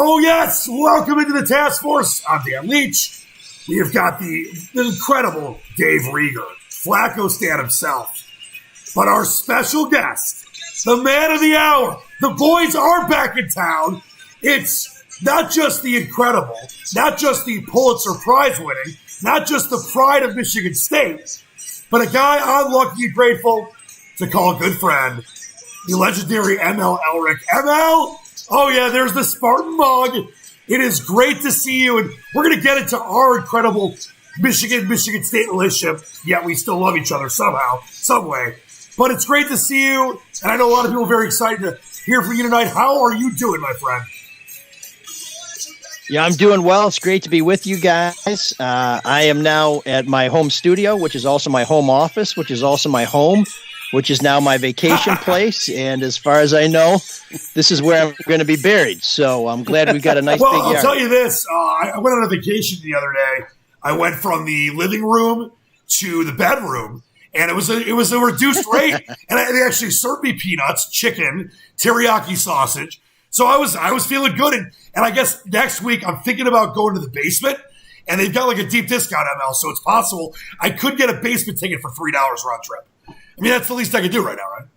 Oh, yes. Welcome into the task force. I'm Dan Leach. We have got the incredible Dave Rieger, Flacco Stan himself. But our special guest, the man of the hour, the boys are back in town. It's not just the incredible, not just the Pulitzer Prize winning, not just the pride of Michigan State, but a guy I'm lucky and grateful to call a good friend, the legendary ML Elrick. ML! Oh, yeah, there's the Spartan mug. It is great to see you, and we're going to get into our incredible Michigan State relationship, yet we still love each other somehow, some way. But it's great to see you, and I know a lot of people are very excited to hear from you tonight. How are you doing, my friend? Yeah, I'm doing well. It's great to be with you guys. I am now at my home studio, which is also my home office, which is also my home, which is now my vacation place. And as far as I know, this is where I'm going to be buried. So I'm glad we've got a nice big yard. Well, I'll tell you this. I went on a vacation the other day. I went from the living room to the bedroom, and it was a reduced rate. And they actually served me peanuts, chicken, teriyaki sausage. So I was feeling good. And I guess next week I'm thinking about going to the basement, and they've got like a deep discount, ML. So it's possible I could get a basement ticket for $3 round trip. I mean, that's the least I could do right now, right?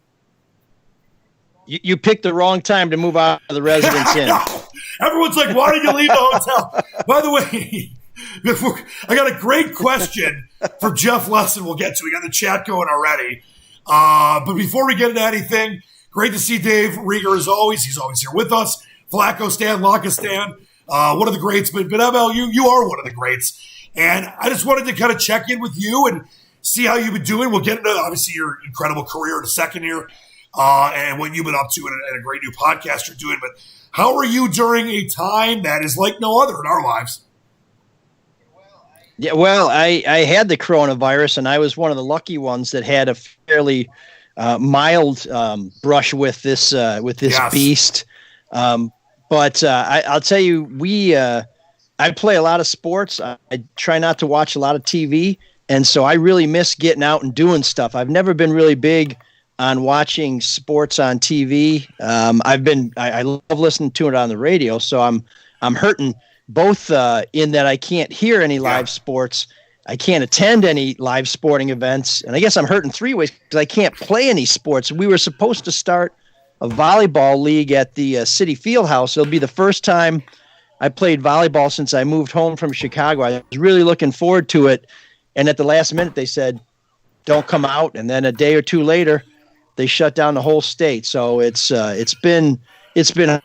You picked the wrong time to move out of the residence inn. Everyone's like, why did you leave the hotel? By the way, I got a great question for Jeff Lesson we'll get to. We got the chat going already. But before we get into anything, great to see Dave Rieger as always. He's always here with us. Flacco Stan, Locka Stan, one of the greats. But ML, you are one of the greats. And I just wanted to kind of check in with you and see how you've been doing. We'll get into, obviously, your incredible career in a second here and what you've been up to and a great new podcast you're doing. But how are you during a time that is like no other in our lives? Yeah, well, I had the coronavirus, and I was one of the lucky ones that had a fairly mild brush with this Yes. beast. But I'll tell you, I play a lot of sports. I try not to watch a lot of TV. And so I really miss getting out and doing stuff. I've never been really big on watching sports on TV. I love listening to it on the radio. So I'm hurting both in that I can't hear any live sports. I can't attend any live sporting events. And I guess I'm hurting three ways because I can't play any sports. We were supposed to start a volleyball league at the City Fieldhouse. It'll be the first time I played volleyball since I moved home from Chicago. I was really looking forward to it. And at the last minute, they said, don't come out. And then a day or two later, they shut down the whole state. So it's been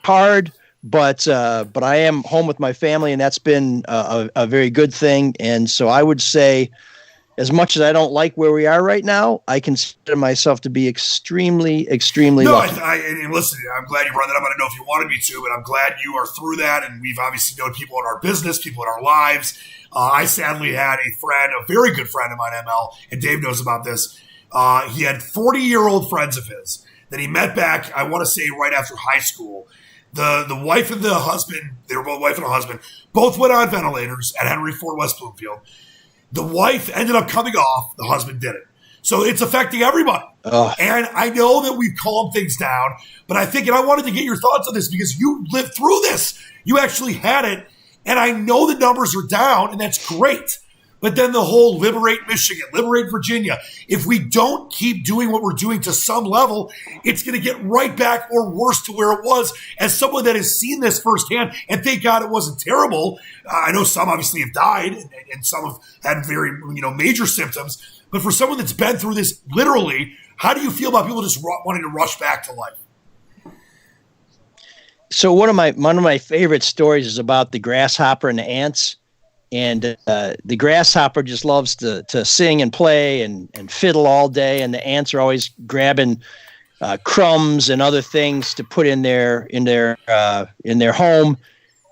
hard, but I am home with my family, and that's been a very good thing. And so I would say, as much as I don't like where we are right now, I consider myself to be extremely, extremely lucky. And listen, I'm glad you brought that up. I don't know if you wanted me to, but I'm glad you are through that. And we've obviously known people in our business, people in our lives. I sadly had a friend, a very good friend of mine, ML, and Dave knows about this. He had 40-year-old friends of his that he met back, I want to say, right after high school. The wife and the husband, they were both wife and a husband, both went on ventilators at Henry Ford West Bloomfield. The wife ended up coming off. The husband didn't. So it's affecting everybody. And I know that we've calmed things down, but I think, and I wanted to get your thoughts on this because you lived through this. You actually had it. And I know the numbers are down, and that's great. But then the whole liberate Michigan, liberate Virginia. If we don't keep doing what we're doing to some level, it's going to get right back or worse to where it was. As someone that has seen this firsthand, and thank God it wasn't terrible. I know some obviously have died, and some have had very major symptoms. But for someone that's been through this literally, how do you feel about people just wanting to rush back to life? So one of my favorite stories is about the grasshopper and the ants. And the grasshopper just loves to sing and play and fiddle all day, and the ants are always grabbing crumbs and other things to put in their home.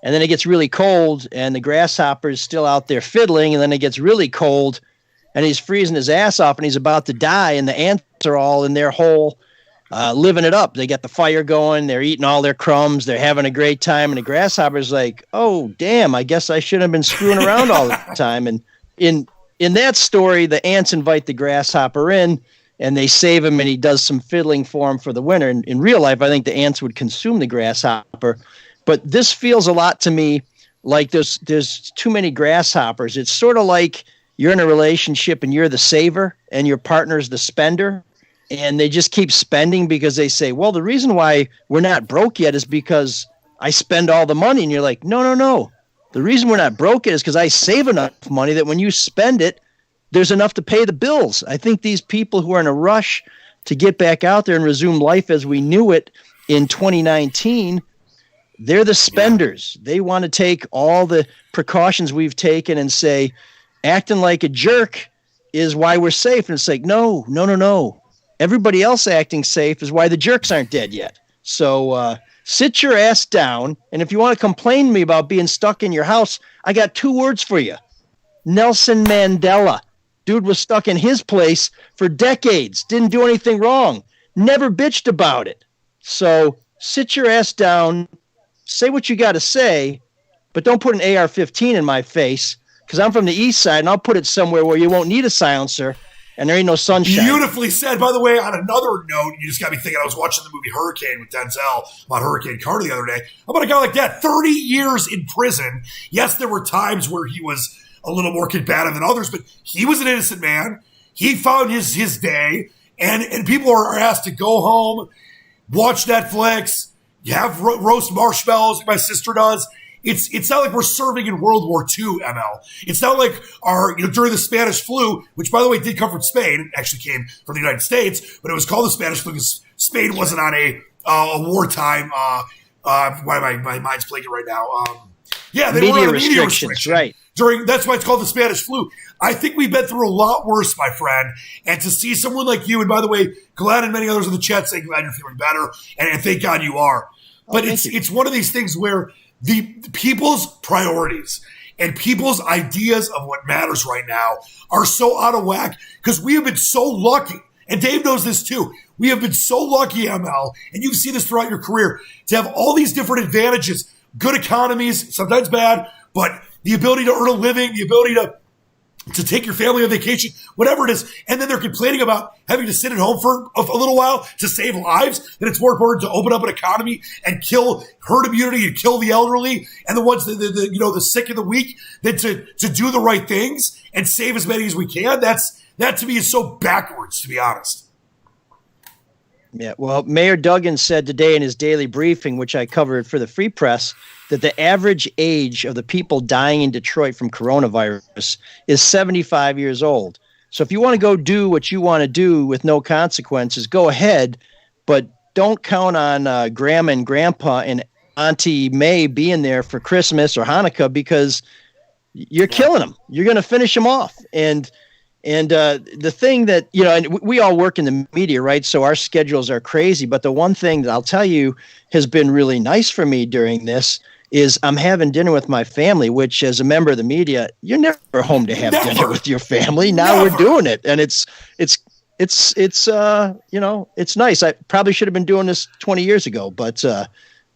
And then it gets really cold, and the grasshopper is still out there fiddling, and then it gets really cold, and he's freezing his ass off, and he's about to die, and the ants are all in their hole living it up. They got the fire going. They're eating all their crumbs. They're having a great time. And the grasshopper's like, oh, damn, I guess I shouldn't have been screwing around all the time. And in that story, the ants invite the grasshopper in, and they save him, and he does some fiddling for him for the winter. And in real life, I think the ants would consume the grasshopper. But this feels a lot to me like there's too many grasshoppers. It's sort of like you're in a relationship and you're the saver and your partner's the spender, and they just keep spending because they say, well, the reason why we're not broke yet is because I spend all the money. And you're like, no. The reason we're not broke yet is because I save enough money that when you spend it, there's enough to pay the bills. I think these people who are in a rush to get back out there and resume life as we knew it in 2019, they're the spenders. They want to take all the precautions we've taken and say, acting like a jerk is why we're safe. And it's like, no. Everybody else acting safe is why the jerks aren't dead yet. So sit your ass down. And if you want to complain to me about being stuck in your house, I got 2 words for you. Nelson Mandela. Dude was stuck in his place for decades. Didn't do anything wrong. Never bitched about it. So sit your ass down. Say what you got to say, but don't put an AR-15 in my face because I'm from the east side, and I'll put it somewhere where you won't need a silencer and there ain't no sunshine. Beautifully said. By the way, on another note, you just got me thinking, I was watching the movie Hurricane with Denzel about Hurricane Carter the other day. How about a guy like that? 30 years in prison. Yes, there were times where he was a little more combative than others, but he was an innocent man. He found his day, and people are asked to go home, watch Netflix, you have roast marshmallows like my sister does. It's not like we're serving in World War II, ML. It's not like during the Spanish flu, which by the way did come from Spain. It actually came from the United States, but it was called the Spanish flu because Spain wasn't on a wartime. Why my mind's blanking right now? They media were on a media restriction, right? That's why it's called the Spanish flu. I think we've been through a lot worse, my friend. And to see someone like you, and by the way, Glenn and many others in the chat saying glad you're feeling better, and thank God you are. But it's one of these things where the people's priorities and people's ideas of what matters right now are so out of whack because we have been so lucky. And Dave knows this too. We have been so lucky, ML, and you've seen this throughout your career, to have all these different advantages, good economies, sometimes bad, but the ability to earn a living, the ability to take your family on vacation, whatever it is. And then they're complaining about having to sit at home for a little while to save lives. That it's more important to open up an economy and kill herd immunity and kill the elderly and the ones the sick and the weak than to do the right things and save as many as we can. That to me is so backwards, to be honest. Yeah, well, Mayor Duggan said today in his daily briefing, which I covered for the Free Press, that the average age of the people dying in Detroit from coronavirus is 75 years old. So if you want to go do what you want to do with no consequences, go ahead, but don't count on Grandma and Grandpa and Auntie May being there for Christmas or Hanukkah because you're killing them. You're going to finish them off. And the thing that, and we all work in the media, right? So our schedules are crazy. But the one thing that I'll tell you has been really nice for me during this is I'm having dinner with my family, which as a member of the media, you're never home to have dinner with your family. Now we're doing it. And it's nice. I probably should have been doing this 20 years ago, but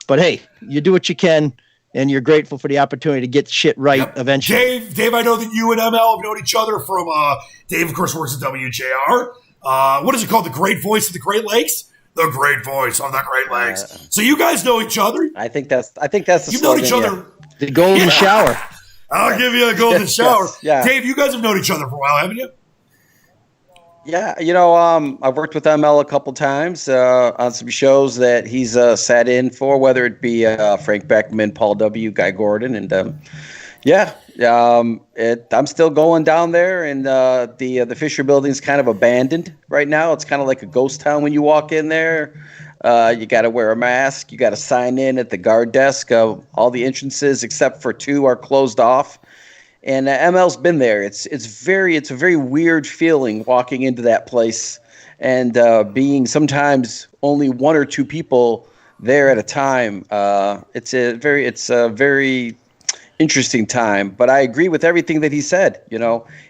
hey, you do what you can. And you're grateful for the opportunity to get shit right eventually. Dave, I know that you and ML have known each other from, Dave, of course, works at WJR. What is it called? The Great Voice of the Great Lakes? The Great Voice of the Great Lakes. So you guys know each other? I think that's the You've known each other. The golden shower. I'll give you a golden shower. Yeah. Dave, you guys have known each other for a while, haven't you? Yeah, I've worked with ML a couple times on some shows that he's sat in for, whether it be Frank Beckman, Paul W., Guy Gordon, and I'm still going down there, and the Fisher Building's kind of abandoned right now. It's kind of like a ghost town when you walk in there. You got to wear a mask. You got to sign in at the guard desk. All the entrances except for 2 are closed off. And ML's been there. It's a very weird feeling walking into that place and being sometimes only 1 or 2 people there at a time. It's a very interesting time. But I agree with everything that he said.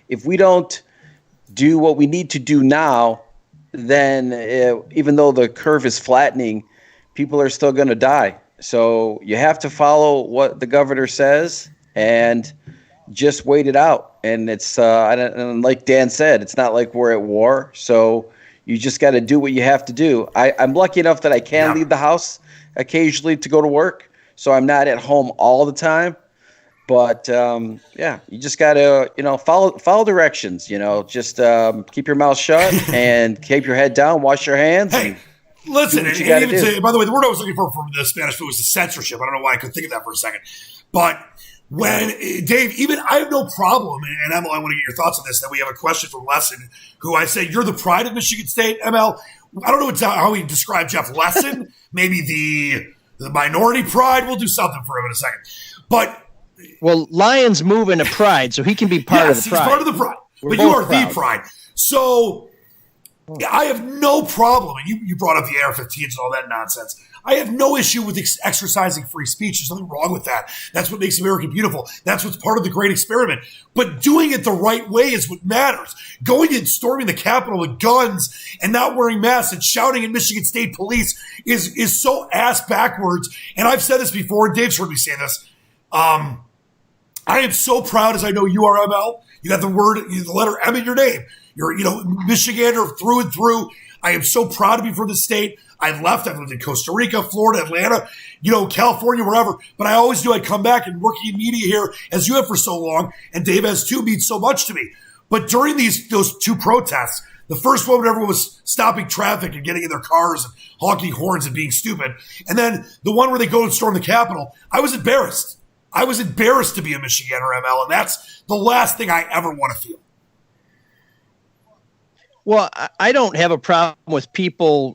If we don't do what we need to do now, then even though the curve is flattening, people are still going to die. So you have to follow what the governor says and just wait it out. And it's and like Dan said, it's not like we're at war, so you just got to do what you have to do. I'm lucky enough that I can leave the house occasionally to go to work, so I'm not at home all the time. But yeah, you just gotta follow directions. Just keep your mouth shut and keep your head down, wash your hands. Hey, listen, and even say, by the way, the word I was looking for from the Spanish food was the censorship. I don't know why I couldn't think of that for a second. But when, Dave, even I have no problem, and ML, I want to get your thoughts on this, that we have a question from Lesson, who I say, you're the pride of Michigan State, ML. I don't know how he described Jeff Lesson. Maybe the minority pride. We'll do something for him in a second. But well, Lions move into pride, so he can be part of the pride. He's part of the pride. But you are the pride. So I have no problem, and you brought up the AR-15s and all that nonsense. I have no issue with exercising free speech. There's nothing wrong with that. That's what makes America beautiful. That's what's part of the great experiment. But doing it the right way is what matters. Going and storming the Capitol with guns and not wearing masks and shouting at Michigan State police is so ass backwards. And I've said this before, and Dave's heard me say this. I am so proud, as I know you are, ML. You got the letter M in your name. You're, Michigander through and through. I am so proud to be from the state. I've lived in Costa Rica, Florida, Atlanta, California, wherever. But I always knew I'd come back, and working in media here, as you have for so long, and Dave has too, means so much to me. But during those two protests, the first one when everyone was stopping traffic and getting in their cars and honking horns and being stupid, and then the one where they go and storm the Capitol, I was embarrassed. I was embarrassed to be a Michigander, ML, and that's the last thing I ever want to feel. Well, I don't have a problem with people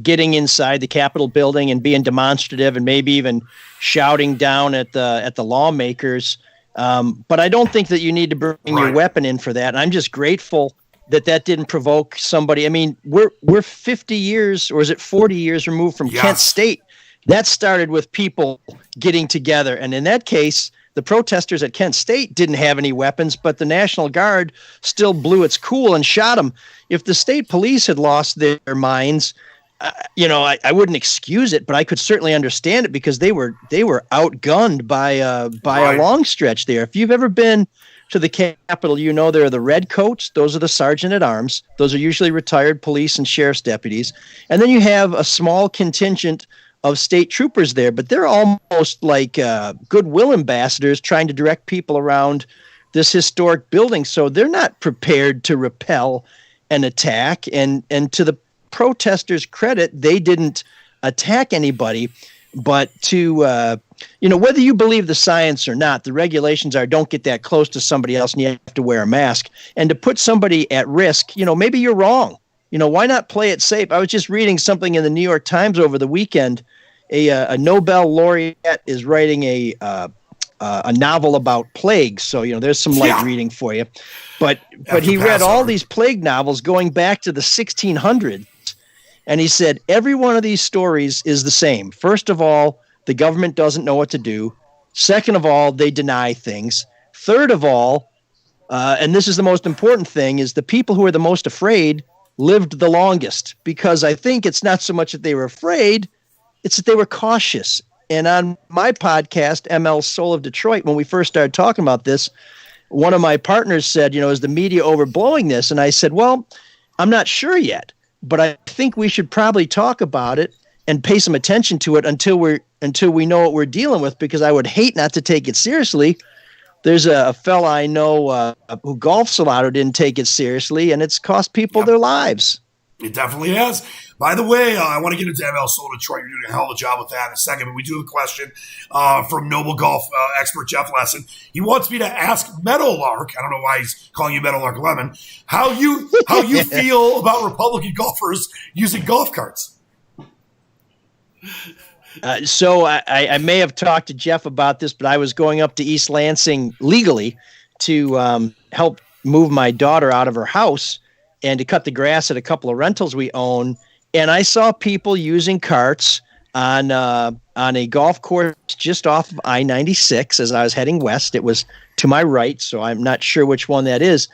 getting inside the Capitol building and being demonstrative and maybe even shouting down at the lawmakers. But I don't think that you need to bring your weapon in for that. And I'm just grateful that didn't provoke somebody. I mean, we're 50 years, or is it 40 years removed from Kent State? That started with people getting together. And in that case, the protesters at Kent State didn't have any weapons, but the National Guard still blew its cool and shot them. If the state police had lost their minds, I wouldn't excuse it, but I could certainly understand it because they were outgunned by a long stretch there. If you've ever been to the Capitol, there are the red coats. Those are the sergeant at arms. Those are usually retired police and sheriff's deputies. And then you have a small contingent of state troopers there, but they're almost like goodwill ambassadors trying to direct people around this historic building. So they're not prepared to repel an attack. And to the protesters' credit, they didn't attack anybody. But to, whether you believe the science or not, the regulations are don't get that close to somebody else and you have to wear a mask. And to put somebody at risk, maybe you're wrong. Why not play it safe? I was just reading something in the New York Times over the weekend. A Nobel laureate is writing a novel about plagues. So, there's some light reading for you. But he read all these plague novels going back to the 1600s. And he said, every one of these stories is the same. First of all, the government doesn't know what to do. Second of all, they deny things. Third of all, and this is the most important thing, is the people who are the most afraid lived the longest, because I think it's not so much that they were afraid, it's that they were cautious. And on my podcast, ML's Soul of Detroit, when we first started talking about this, one of my partners said, is the media overblowing this? And I said, well, I'm not sure yet, but I think we should probably talk about it and pay some attention to it until we know what we're dealing with, because I would hate not to take it seriously. There's a fella I know who golfs a lot who didn't take it seriously, and it's cost people their lives. It definitely has. By the way, I want to get into ML Soul Detroit. You're doing a hell of a job with that in a second, but we do have a question from Noble Golf expert Jeff Lesson. He wants me to ask Meadowlark, I don't know why he's calling you Meadowlark Lemon, how you feel about Republican golfers using golf carts. So I may have talked to Jeff about this, but I was going up to East Lansing legally to help move my daughter out of her house and to cut the grass at a couple of rentals we own. And I saw people using carts on a golf course just off of I-96 as I was heading west. It was to my right, so I'm not sure which one that is.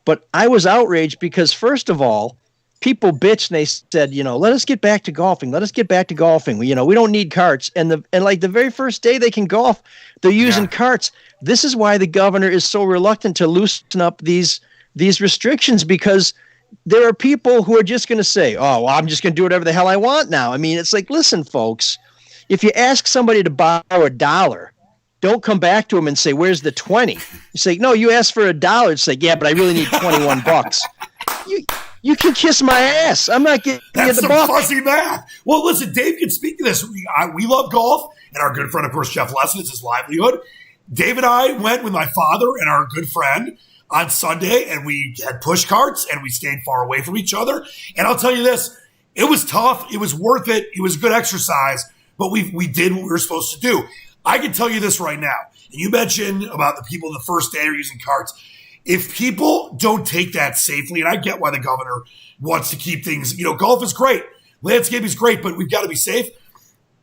But I was outraged because, first of all, people bitched and they said, let us get back to golfing. Let us get back to golfing. We don't need carts. And like the very first day they can golf, they're using carts. This is why the governor is so reluctant to loosen up these restrictions, because there are people who are just going to say, oh, well, I'm just going to do whatever the hell I want now. I mean, it's like, listen, folks, if you ask somebody to borrow $1, don't come back to them and say, "Where's the 20?" You say, "No, you asked for $1." It's like, "Yeah, but I really need 21 bucks." You can kiss my ass. I'm not getting That's the some buck. fuzzy math. Well, listen, Dave can speak to this. We love golf, and our good friend, of course, Jeff Lesson, is his livelihood. Dave and I went with my father and our good friend on Sunday, and we had push carts, and we stayed far away from each other. And I'll tell you this, it was tough. It was worth it. It was good exercise, but we did what we were supposed to do. I can tell you this right now. And you mentioned about the people the first day are using carts. If people don't take that safely, and I get why the governor wants to keep things, golf is great. Landscape is great, but we've got to be safe.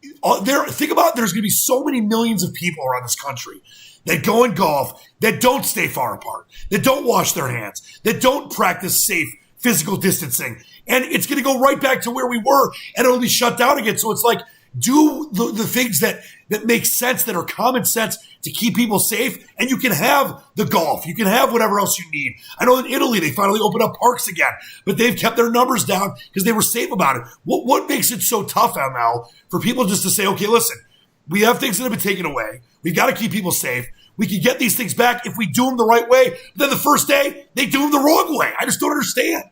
Think about there's going to be so many millions of people around this country that go in golf that don't stay far apart, that don't wash their hands, that don't practice safe physical distancing. And it's going to go right back to where we were, and it'll be shut down again. So it's like, do the things that make sense, that are common sense to keep people safe, and you can have the golf. You can have whatever else you need. I know in Italy, they finally opened up parks again, but they've kept their numbers down because they were safe about it. What makes it so tough, ML, for people just to say, okay, listen, we have things that have been taken away. We've got to keep people safe. We can get these things back if we do them the right way. But then the first day, they do them the wrong way. I just don't understand.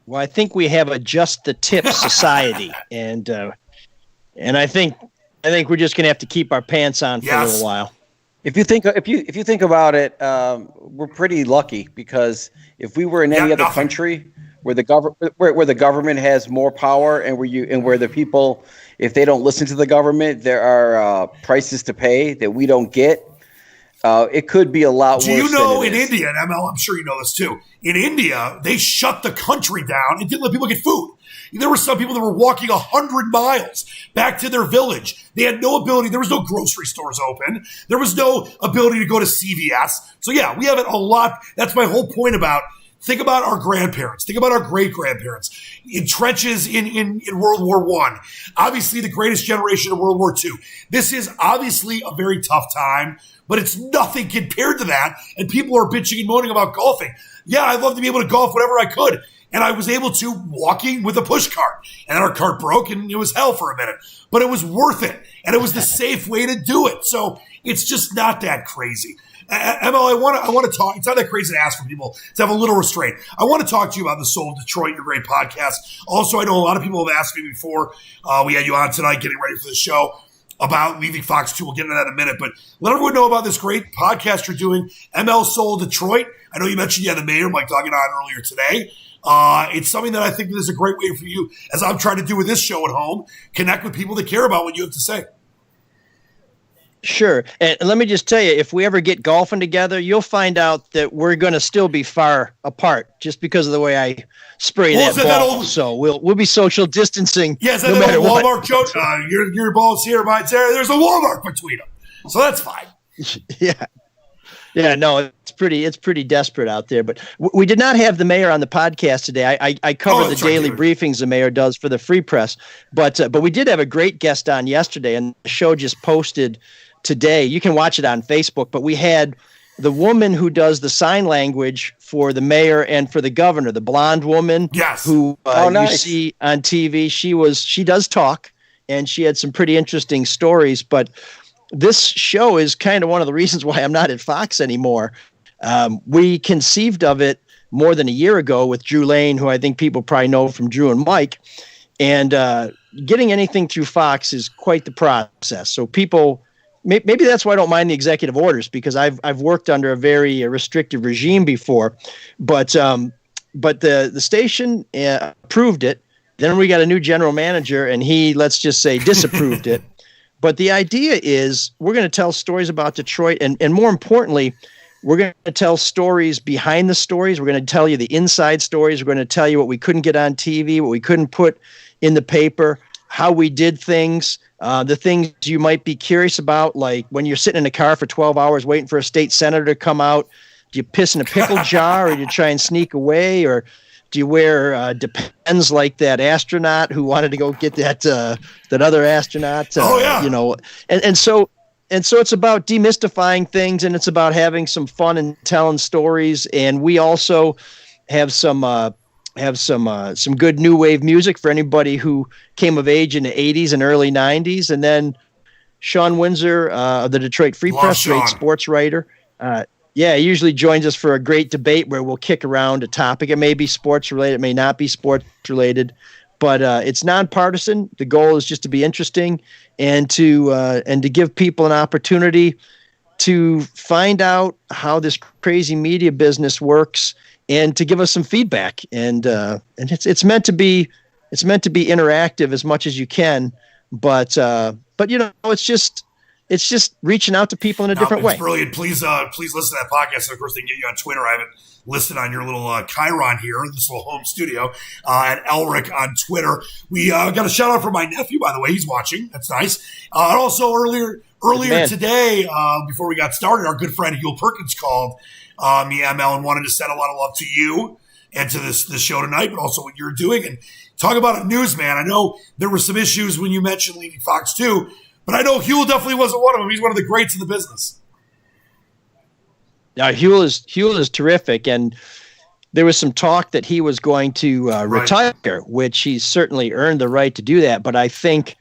Well, I think we have a just the tip society, and I think we're just going to have to keep our pants on for a little while. If you think about it, we're pretty lucky, because if we were in any other country where the government has more power, and where the people, if they don't listen to the government, there are prices to pay that we don't get. It could be a lot worse. Do you know in is. India, and ML, I'm sure you know this too, in India, they shut the country down and didn't let people get food. There were some people that were walking 100 miles back to their village. They had no ability. There was no grocery stores open. There was no ability to go to CVS. So yeah, we have it a lot. That's my whole point about, think about our grandparents. Think about our great-grandparents in trenches in World War I. Obviously, the greatest generation of World War II. This is obviously a very tough time, but it's nothing compared to that. And people are bitching and moaning about golfing. Yeah, I'd love to be able to golf whenever I could. And I was able to walking with a push cart. And then our cart broke, and it was hell for a minute. But it was worth it. And it was the safe way to do it. So it's just not that crazy. Emma, I want to talk. It's not that crazy to ask for people to have a little restraint. I want to talk to you about the Soul of Detroit, your great podcast. Also, I know a lot of people have asked me before we had you on tonight getting ready for the show about leaving Fox 2. We'll get into that in a minute. But let everyone know about this great podcast you're doing, ML Soul Detroit. I know you mentioned you had the mayor, Mike Duggan, on earlier today. It's something that I think is a great way for you, as I'm trying to do with this show at home, connect with people that care about what you have to say. Sure. And let me just tell you, if we ever get golfing together, you'll find out that we're going to still be far apart just because of the way I spray that ball. So we'll be social distancing. Yes, no matter Walmart what. joke. Your ball's here, mine's there. There's a Walmart between them. So that's fine. Yeah. Yeah, no, it's pretty desperate out there. But we did not have the mayor on the podcast today. I covered the daily briefings the mayor does for the Free Press. But we did have a great guest on yesterday, and the show just posted today. You can watch it on Facebook. But we had the woman who does the sign language for the mayor and for the governor, the blonde woman, yes, who nice. You see on TV. She does talk, and she had some pretty interesting stories. But this show is kind of one of the reasons why I'm not at Fox anymore. We conceived of it more than a year ago with Drew Lane, who I think people probably know from Drew and Mike. And getting anything through Fox is quite the process. So people, maybe that's why I don't mind the executive orders, because I've worked under a very restrictive regime before. But the station approved it. Then we got a new general manager, and he, let's just say, disapproved it. But the idea is we're going to tell stories about Detroit, and more importantly, we're going to tell stories behind the stories. We're going to tell you the inside stories. We're going to tell you what we couldn't get on TV, what we couldn't put in the paper, how we did things, the things you might be curious about, like when you're sitting in a car for 12 hours waiting for a state senator to come out. Do you piss in a pickle jar, or do you try and sneak away, or do you wear Depends like that astronaut who wanted to go get that other astronaut? Yeah. You know, and so it's about demystifying things, and it's about having some fun and telling stories. And we also have some have some good new wave music for anybody who came of age in the 80s and early 90s. And then Sean Windsor of the Detroit Free Press, great sports writer. He usually joins us for a great debate where we'll kick around a topic. It may be sports related, it may not be sports related, but it's nonpartisan. The goal is just to be interesting and to give people an opportunity to find out how this crazy media business works and to give us some feedback. And it's meant to be interactive as much as you can, but it's just reaching out to people in a different way. Brilliant. Please listen to that podcast. And of course, they can get you on Twitter. I have it listed on your little Chiron here, this little home studio, at Elrick on Twitter. We got a shout out from my nephew, by the way. He's watching. That's nice. And also earlier today, before we got started, our good friend Huel Perkins called me, ML, and wanted to send a lot of love to you and to this show tonight, but also what you're doing. And talk about a newsman. I know there were some issues when you mentioned leaving Fox 2, but I know Huel definitely wasn't one of them. He's one of the greats in the business. Now, Huel is terrific, and there was some talk that he was going to retire, which he's certainly earned the right to do that. But I think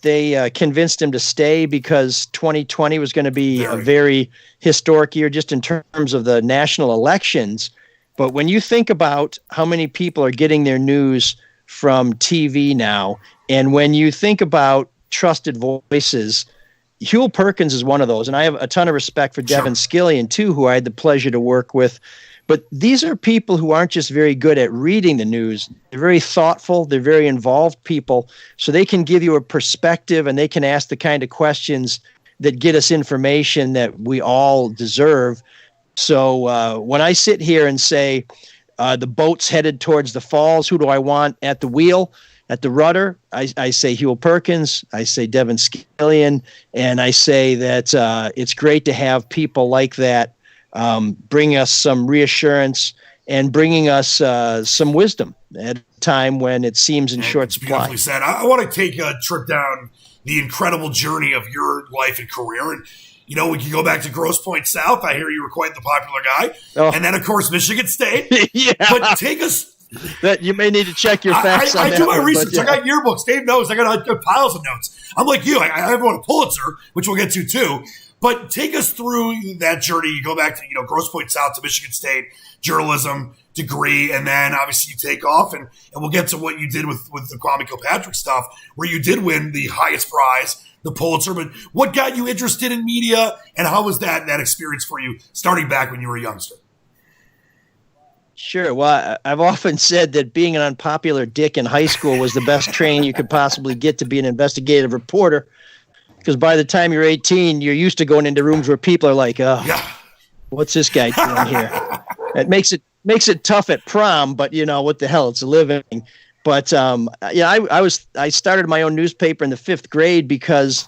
they convinced him to stay because 2020 was going to be a very historic year just in terms of the national elections. But when you think about how many people are getting their news from TV now, and when you think about trusted voices, Huel Perkins is one of those. And I have a ton of respect for Devin Skillian, too, who I had the pleasure to work with. But these are people who aren't just very good at reading the news. They're very thoughtful. They're very involved people. So they can give you a perspective and they can ask the kind of questions that get us information that we all deserve. So when I sit here and say the boat's headed towards the falls, who do I want at the wheel? At the rudder, I say Huel Perkins, I say Devin Skillian, and I say that it's great to have people like that bring us some reassurance and bringing us some wisdom at a time when it seems in short supply. Beautifully said. I want to take a trip down the incredible journey of your life and career. And, we can go back to Grosse Pointe South. I hear you were quite the popular guy. Oh. And then, of course, Michigan State. Yeah. But take us... That you may need to check your facts. I do my research. I got yearbooks. Dave knows. I got piles of notes. I'm like you. I have one at Pulitzer, which we'll get to too. But take us through that journey. You go back to Grosse Pointe South to Michigan State, journalism degree, and then obviously you take off, and we'll get to what you did with the Kwame Kilpatrick stuff, where you did win the highest prize, the Pulitzer. But what got you interested in media, and how was that experience for you starting back when you were a youngster? Sure. Well, I've often said that being an unpopular dick in high school was the best training you could possibly get to be an investigative reporter. Because by the time you're 18, you're used to going into rooms where people are like, "Oh, what's this guy doing here?" It makes it tough at prom, but what the hell? It's a living. But I started my own newspaper in the 5th grade because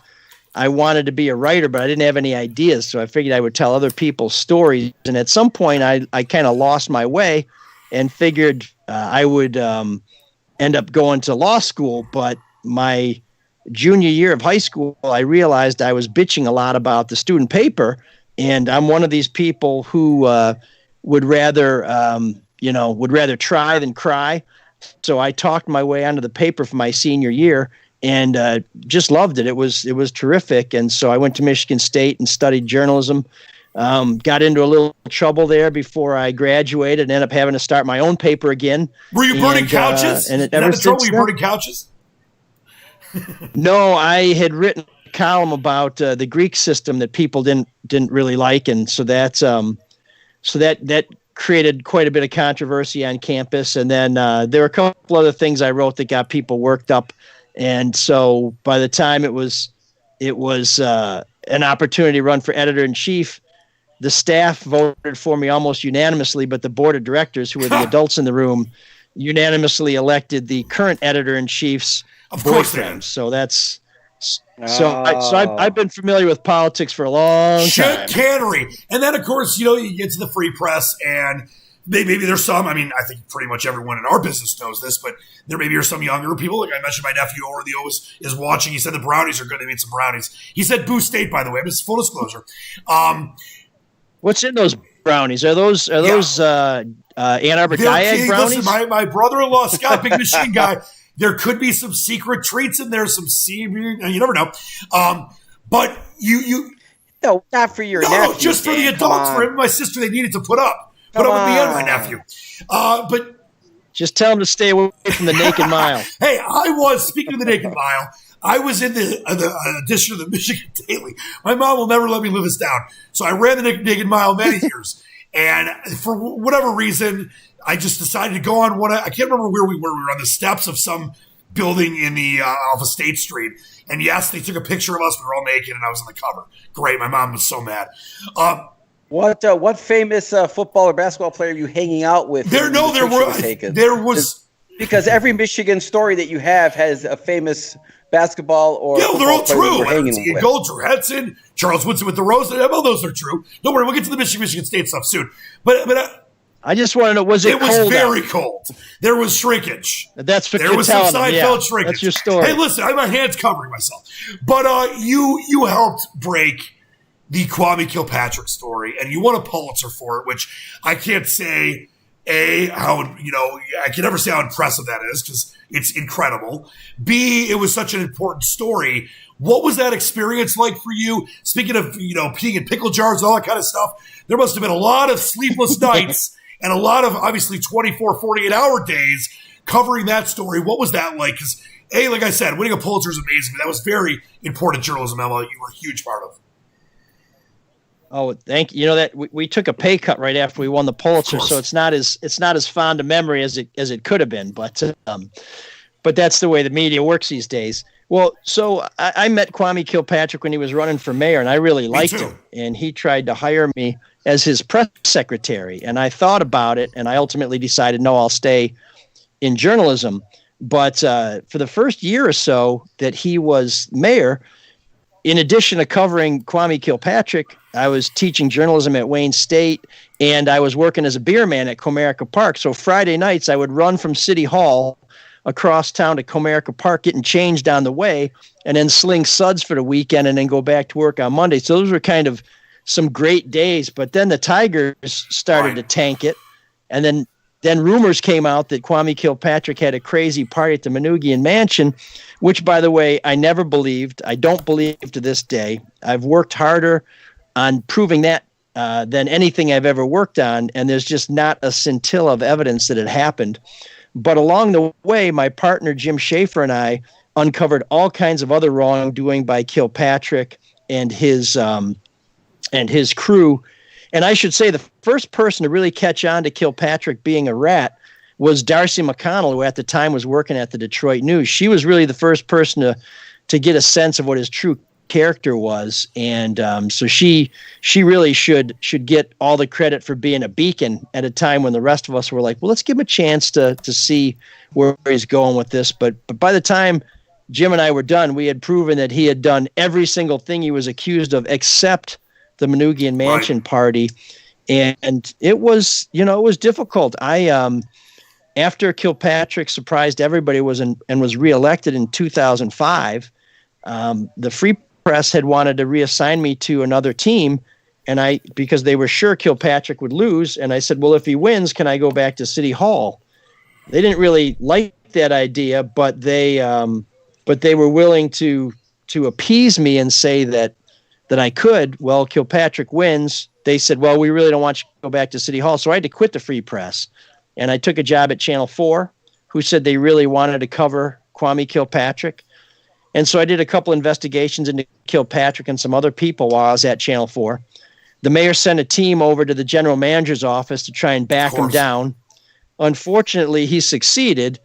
I wanted to be a writer, but I didn't have any ideas. So I figured I would tell other people's stories. And at some point I kind of lost my way and figured I would end up going to law school. But my junior year of high school, I realized I was bitching a lot about the student paper. And I'm one of these people who would rather try than cry. So I talked my way onto the paper for my senior year. And just loved it. It was terrific. And so I went to Michigan State and studied journalism. Got into a little trouble there before I graduated and ended up having to start my own paper again. Were you burning couches? And ever since trouble? Were you burning couches? No, I had written a column about the Greek system that people didn't really like, and so that created quite a bit of controversy on campus. And then there were a couple other things I wrote that got people worked up. And so by the time it was an opportunity to run for editor-in-chief, the staff voted for me almost unanimously, but the board of directors, who were the adults in the room, unanimously elected the current editor-in-chief's boyfriend. So that's I've been familiar with politics for a long time. Cannery. And then, of course, you get to the free press, and maybe there's some, I think pretty much everyone in our business knows this, but there maybe are some younger people. Like I mentioned, my nephew over the O is watching. He said the brownies are good. They made some brownies. He said Boo State, by the way. This is full disclosure. What's in those brownies? Are those Ann Arbor Diag brownies. Listen, my brother-in-law, Scott, big machine guy, there could be some secret treats in there, you never know. But you No, not for your nephew. No, just for the adults. For him and my sister, they needed to put up with me and my nephew. But just tell him to stay away from the Naked Mile. Hey, speaking of the Naked Mile, I was in the edition of the Michigan Daily. My mom will never let me live this down. So I ran the Naked Mile many years. And for whatever reason, I just decided to go on one. I can't remember where we were. We were on the steps of some building in the off of State Street. And yes, they took a picture of us. We were all naked, and I was on the cover. Great. My mom was so mad. What famous football or basketball player are you hanging out with? There was because every Michigan story that you have has a famous basketball or they're all true. Gold, Drew Henson, Charles Woodson with the Rose. All those are true. Don't worry, we'll get to the Michigan State stuff soon. But I just want to know, was it cold? It was very cold. There was shrinkage. That's for there was some Seinfeld shrinkage. That's your story. Hey, listen, I have my hands covering myself. But you helped break the Kwame Kilpatrick story, and you won a Pulitzer for it, which I can't say I can never say how impressive that is because it's incredible. B, it was such an important story. What was that experience like for you? Speaking of, peeing in pickle jars and all that kind of stuff, there must have been a lot of sleepless nights and a lot of, obviously, 24, 48-hour days covering that story. What was that like? Because, like I said, winning a Pulitzer is amazing, but that was very important journalism, Emma, you were a huge part of. Oh, thank you. That we took a pay cut right after we won the Pulitzer, so it's not as fond a memory as it could have been. But that's the way the media works these days. Well, so I met Kwame Kilpatrick when he was running for mayor, and I really liked him. And he tried to hire me as his press secretary, and I thought about it, and I ultimately decided, no, I'll stay in journalism. But for the first year or so that he was mayor, in addition to covering Kwame Kilpatrick, I was teaching journalism at Wayne State, and I was working as a beer man at Comerica Park. So Friday nights, I would run from City Hall across town to Comerica Park, getting changed on the way, and then sling suds for the weekend and then go back to work on Monday. So those were kind of some great days. But then the Tigers started to tank it, and then rumors came out that Kwame Kilpatrick had a crazy party at the Manoogian Mansion, which, by the way, I never believed. I don't believe to this day. I've worked harder on proving that than anything I've ever worked on, and there's just not a scintilla of evidence that it happened. But along the way, my partner Jim Schaefer and I uncovered all kinds of other wrongdoing by Kilpatrick and his crew. And I should say the first person to really catch on to Kilpatrick being a rat was Darcy McConnell, who at the time was working at the Detroit News. She was really the first person to get a sense of what his true character was. And so she really should get all the credit for being a beacon at a time when the rest of us were like, well, let's give him a chance to see where he's going with this. But by the time Jim and I were done, we had proven that he had done every single thing he was accused of except the Manoogian Mansion party. And it was difficult. After Kilpatrick surprised everybody and was reelected in 2005, the Free Press had wanted to reassign me to another team, and because they were sure Kilpatrick would lose, and I said, well, if he wins, can I go back to City Hall? They didn't really like that idea, but they were willing to appease me and say that I could. Well, Kilpatrick wins. They said, well, we really don't want you to go back to City Hall. So I had to quit the Free Press. And I took a job at Channel 4, who said they really wanted to cover Kwame Kilpatrick. And so I did a couple investigations into Kilpatrick and some other people while I was at Channel 4. The mayor sent a team over to the general manager's office to try and back him down. Unfortunately, he succeeded.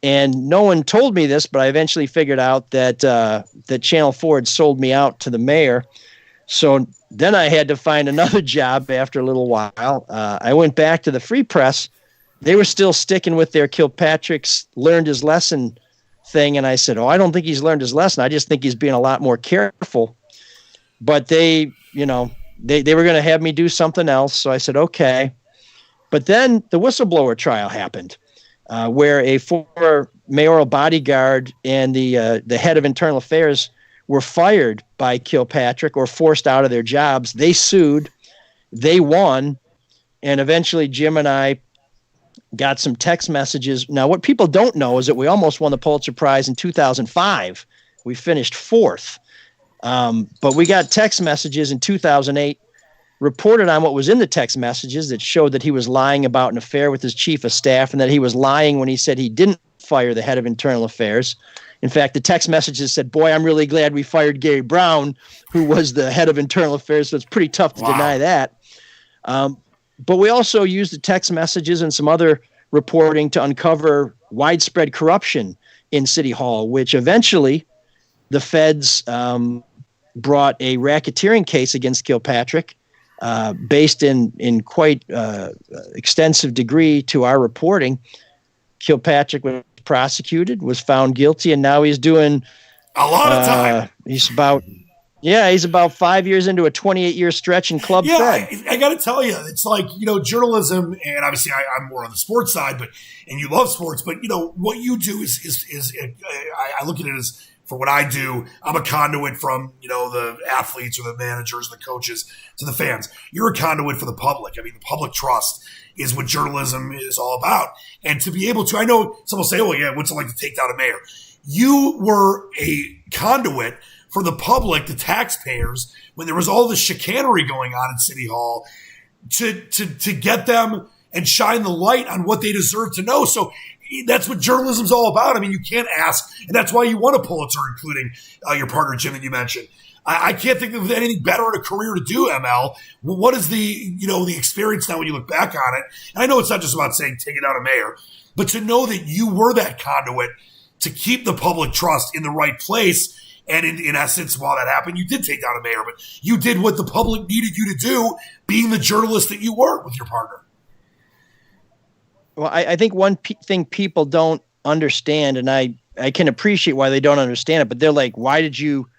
And no one told me this, but I eventually figured out that Channel 4 had sold me out to the mayor. So then I had to find another job after a little while. I went back to the Free Press. They were still sticking with their Kilpatrick's learned his lesson thing. And I said, I don't think he's learned his lesson. I just think he's being a lot more careful. But they were going to have me do something else. So I said, okay. But then the whistleblower trial happened. Where a former mayoral bodyguard and the head of internal affairs were fired by Kilpatrick or forced out of their jobs. They sued, they won, and eventually Jim and I got some text messages. Now, what people don't know is that we almost won the Pulitzer Prize in 2005. We finished 4th. But we got text messages in 2008, reported on what was in the text messages that showed that he was lying about an affair with his chief of staff and that he was lying when he said he didn't fire the head of internal affairs. In fact, the text messages said, boy, I'm really glad we fired Gary Brown, who was the head of internal affairs. So it's pretty tough to deny that. But we also used the text messages and some other reporting to uncover widespread corruption in City Hall, which eventually the feds brought a racketeering case against Kilpatrick based in quite extensive degree to our reporting. Kilpatrick was prosecuted, was found guilty, and now he's doing a lot of time. He's about 5 years into a 28-year stretch in Club Fed. I got to tell you, it's like, journalism, and obviously I'm more on the sports side, and you love sports, but what you do is I look at it as, for what I do, I'm a conduit from, the athletes or the managers, the coaches, to the fans. You're a conduit for the public. I mean, the public trust is what journalism is all about. And to be able to, I know some will say, oh, yeah, what's it like to take down a mayor? You were a conduit for the public, the taxpayers, when there was all this chicanery going on in City Hall, to get them and shine the light on what they deserve to know. So that's what journalism's all about. I mean, you can't ask, and that's why you won a Pulitzer, including your partner, Jim, that you mentioned. I can't think of anything better in a career to do, ML. What is the experience now when you look back on it? And I know it's not just about saying taking out a mayor, but to know that you were that conduit to keep the public trust in the right place. And in essence, while that happened, you did take down a mayor, but you did what the public needed you to do, being the journalist that you were with your partner. Well, I think one thing people don't understand, and I can appreciate why they don't understand it, but they're like, why did you,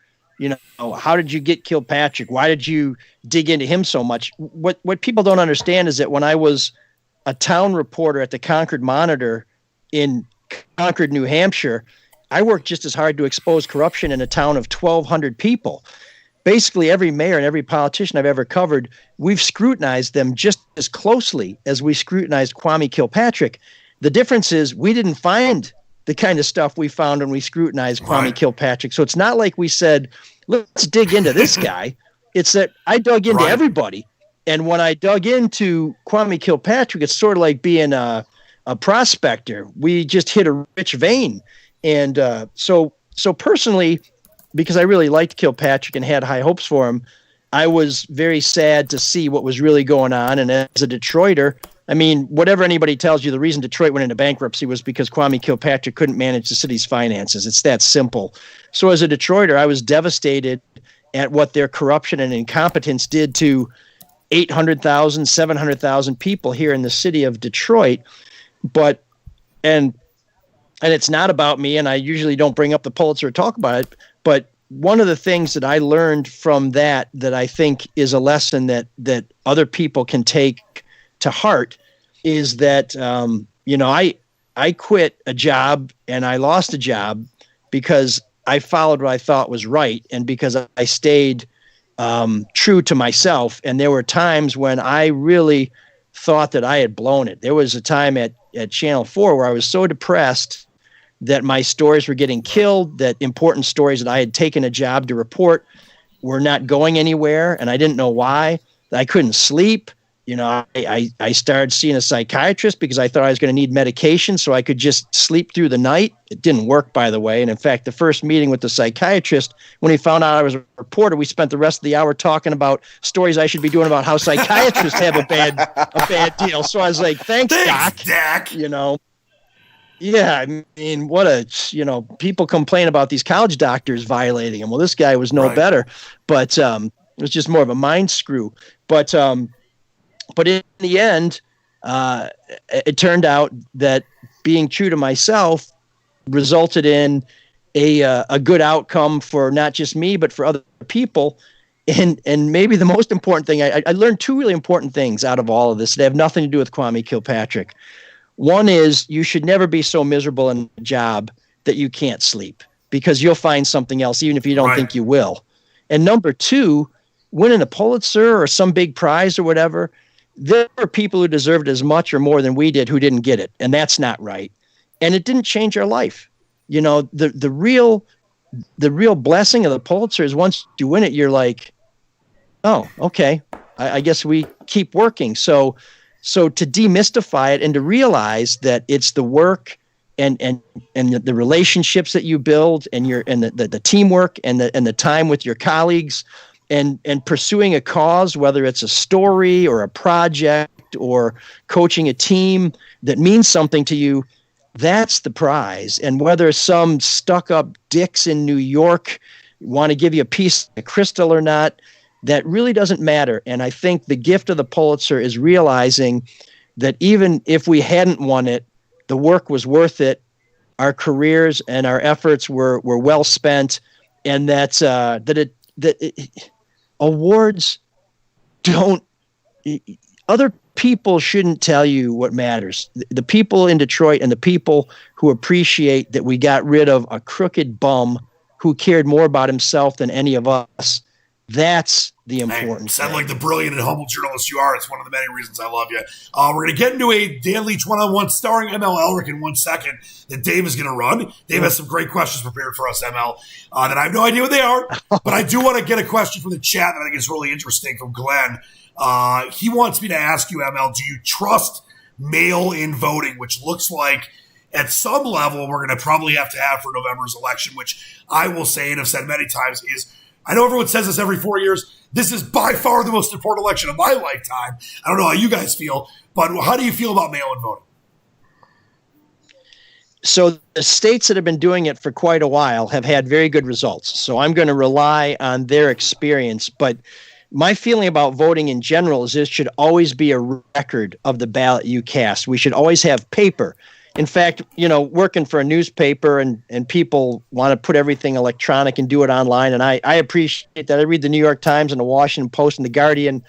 how did you get Kilpatrick? Why did you dig into him so much? What people don't understand is that when I was a town reporter at the Concord Monitor in Concord, New Hampshire, I worked just as hard to expose corruption in a town of 1,200 people. Basically, every mayor and every politician I've ever covered, we've scrutinized them just as closely as we scrutinized Kwame Kilpatrick. The difference is we didn't find the kind of stuff we found when we scrutinized Kwame Kilpatrick. So it's not like we said, let's dig into this guy. It's that I dug into everybody. And when I dug into Kwame Kilpatrick, it's sort of like being a prospector. We just hit a rich vein. And so personally, because I really liked Kilpatrick and had high hopes for him, I was very sad to see what was really going on. And as a Detroiter, I mean, whatever anybody tells you, the reason Detroit went into bankruptcy was because Kwame Kilpatrick couldn't manage the city's finances. It's that simple. So as a Detroiter, I was devastated at what their corruption and incompetence did to 800,000, 700,000 people here in the city of Detroit. And it's not about me, and I usually don't bring up the Pulitzer or talk about it, but one of the things that I learned from that I think is a lesson that other people can take to heart is that, I quit a job and I lost a job because I followed what I thought was right and because I stayed true to myself. And there were times when I really thought that I had blown it. There was a time at Channel 4 where I was so depressed that my stories were getting killed, that important stories that I had taken a job to report were not going anywhere, and I didn't know why. I couldn't sleep. I started seeing a psychiatrist because I thought I was going to need medication so I could just sleep through the night. It didn't work, by the way. And in fact, the first meeting with the psychiatrist, when he found out I was a reporter, we spent the rest of the hour talking about stories I should be doing about how psychiatrists have a bad deal. So I was like, thanks Doc. Yeah, I mean, people complain about these college doctors violating him. Well, this guy was no better, but it was just more of a mind screw. But in the end, it turned out that being true to myself resulted in a good outcome for not just me, but for other people. And maybe the most important thing, I learned two really important things out of all of this that have nothing to do with Kwame Kilpatrick. One is you should never be so miserable in a job that you can't sleep because you'll find something else, even if you don't think you will. And number two, winning a Pulitzer or some big prize or whatever, there were people who deserved as much or more than we did who didn't get it, and that's not right. And it didn't change our life. You know, the real blessing of the Pulitzer is once you win it, you're like, oh, okay, I guess we keep working. So to demystify it and to realize that it's the work and the relationships that you build and the teamwork and the time with your colleagues and pursuing a cause, whether it's a story or a project or coaching a team that means something to you, that's the prize. And whether some stuck-up dicks in New York want to give you a piece of crystal or not, that really doesn't matter. And I think the gift of the Pulitzer is realizing that even if we hadn't won it, the work was worth it. Our careers and our efforts were well spent, and that awards don't. Other people shouldn't tell you what matters. The people in Detroit and the people who appreciate that we got rid of a crooked bum who cared more about himself than any of us. That's the important Sound thing. like the brilliant and humble journalist you are. It's one of the many reasons I love you. We're going to get into a Dan Leach one-on-one starring ML Elrick in 1 second that Dave is going to run. Dave has some great questions prepared for us, ML, that I have no idea what they are. But I do want to get a question from the chat that I think is really interesting from Glenn. He wants me to ask you, ML, do you trust mail-in voting, which looks like at some level we're going to probably have to have for November's election, which I will say and have said many times is, I know everyone says this every 4 years. This is by far the most important election of my lifetime. I don't know how you guys feel, but how do you feel about mail-in voting? So the states that have been doing it for quite a while have had very good results. So I'm going to rely on their experience. But my feeling about voting in general is it should always be a record of the ballot you cast. We should always have paper. In fact, you know, working for a newspaper and people want to put everything electronic and do it online. And I appreciate that. I read the New York Times and the Washington Post and the Guardian,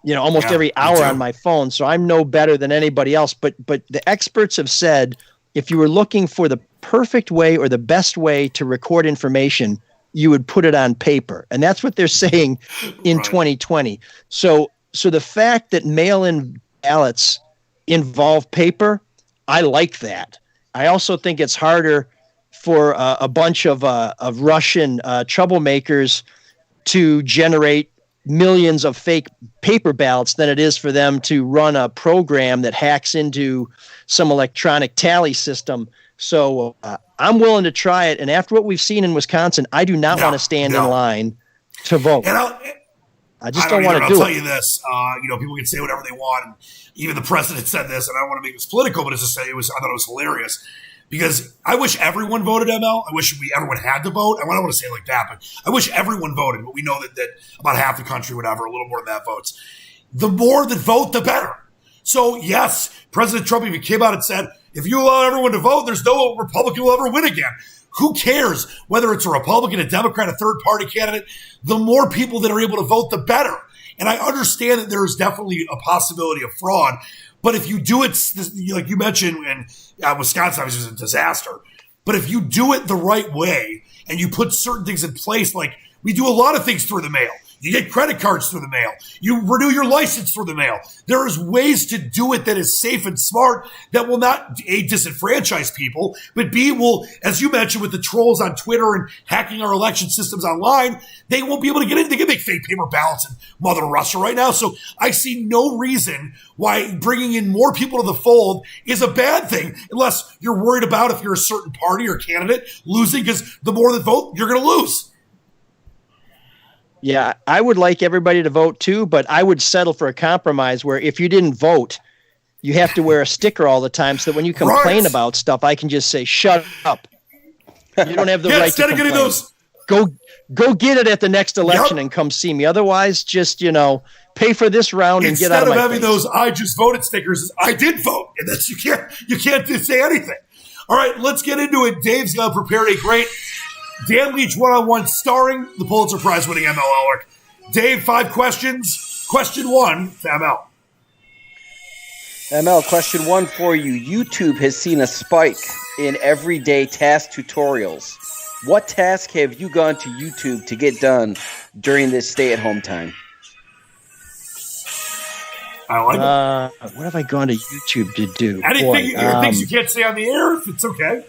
you know, almost every hour on my phone. So I'm no better than anybody else. But the experts have said if you were looking for the perfect way or the best way to record information, you would put it on paper. And that's what they're saying in 2020. So the fact that mail-in ballots involve paper, I like that. I also think it's harder for a bunch of Russian troublemakers to generate millions of fake paper ballots than it is for them to run a program that hacks into some electronic tally system. So I'm willing to try it. And after what we've seen in Wisconsin, I do not want to stand in line to vote. I just don't want to do it. I'll tell you this. You know, people can say whatever they want. And even the president said this, and I don't want to make this political, but it's just I thought it was hilarious. Because I wish everyone voted, ML. I wish everyone had to vote. I don't want to say it like that, but I wish everyone voted. But we know that about half the country, whatever, a little more than that votes. The more that vote, the better. So, yes, President Trump even came out and said, if you allow everyone to vote, there's no Republican will ever win again. Who cares whether it's a Republican, a Democrat, a third-party candidate? The more people that are able to vote, the better. And I understand that there is definitely a possibility of fraud. But if you do it, like you mentioned, and Wisconsin obviously was a disaster. But if you do it the right way and you put certain things in place, like we do a lot of things through the mail. You get credit cards through the mail. You renew your license through the mail. There is ways to do it that is safe and smart that will not, A, disenfranchise people, but B, will, as you mentioned with the trolls on Twitter and hacking our election systems online, they won't be able to get in. They can make fake paper ballots in Mother Russia right now. So I see no reason why bringing in more people to the fold is a bad thing, unless you're worried about if you're a certain party or candidate losing, because the more that vote, you're going to lose. Yeah, I would like everybody to vote too, but I would settle for a compromise where if you didn't vote, you have to wear a sticker all the time so that when you complain about stuff, I can just say, shut up. You don't have the right to complain. Those. Go get it at the next election and come see me. Otherwise, just, pay for this round and get out of my face. Instead of having those I just voted stickers, I did vote. And that's, you can't say anything. All right, let's get into it. Dave's going to prepare a great Dan Leach one-on-one starring the Pulitzer Prize-winning ML Elrick. Dave, 5 questions. Question 1 to ML. ML, question 1 for you. YouTube has seen a spike in everyday task tutorials. What task have you gone to YouTube to get done during this stay-at-home time? I like it. What have I gone to YouTube to do? Anything, things you can't say on the air, if it's okay.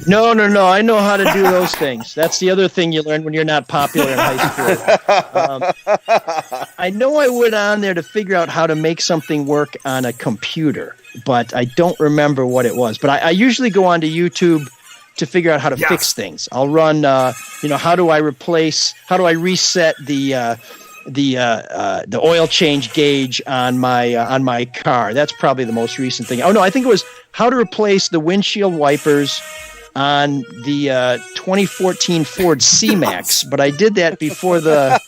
No. I know how to do those things. That's the other thing you learn when you're not popular in high school. I know I went on there to figure out how to make something work on a computer, but I don't remember what it was. But I usually go onto YouTube to figure out how to fix things. I'll run, how do I reset the oil change gauge on my car. That's probably the most recent thing. Oh no, I think it was how to replace the windshield wipers on the 2014 Ford C-Max, but I did that before the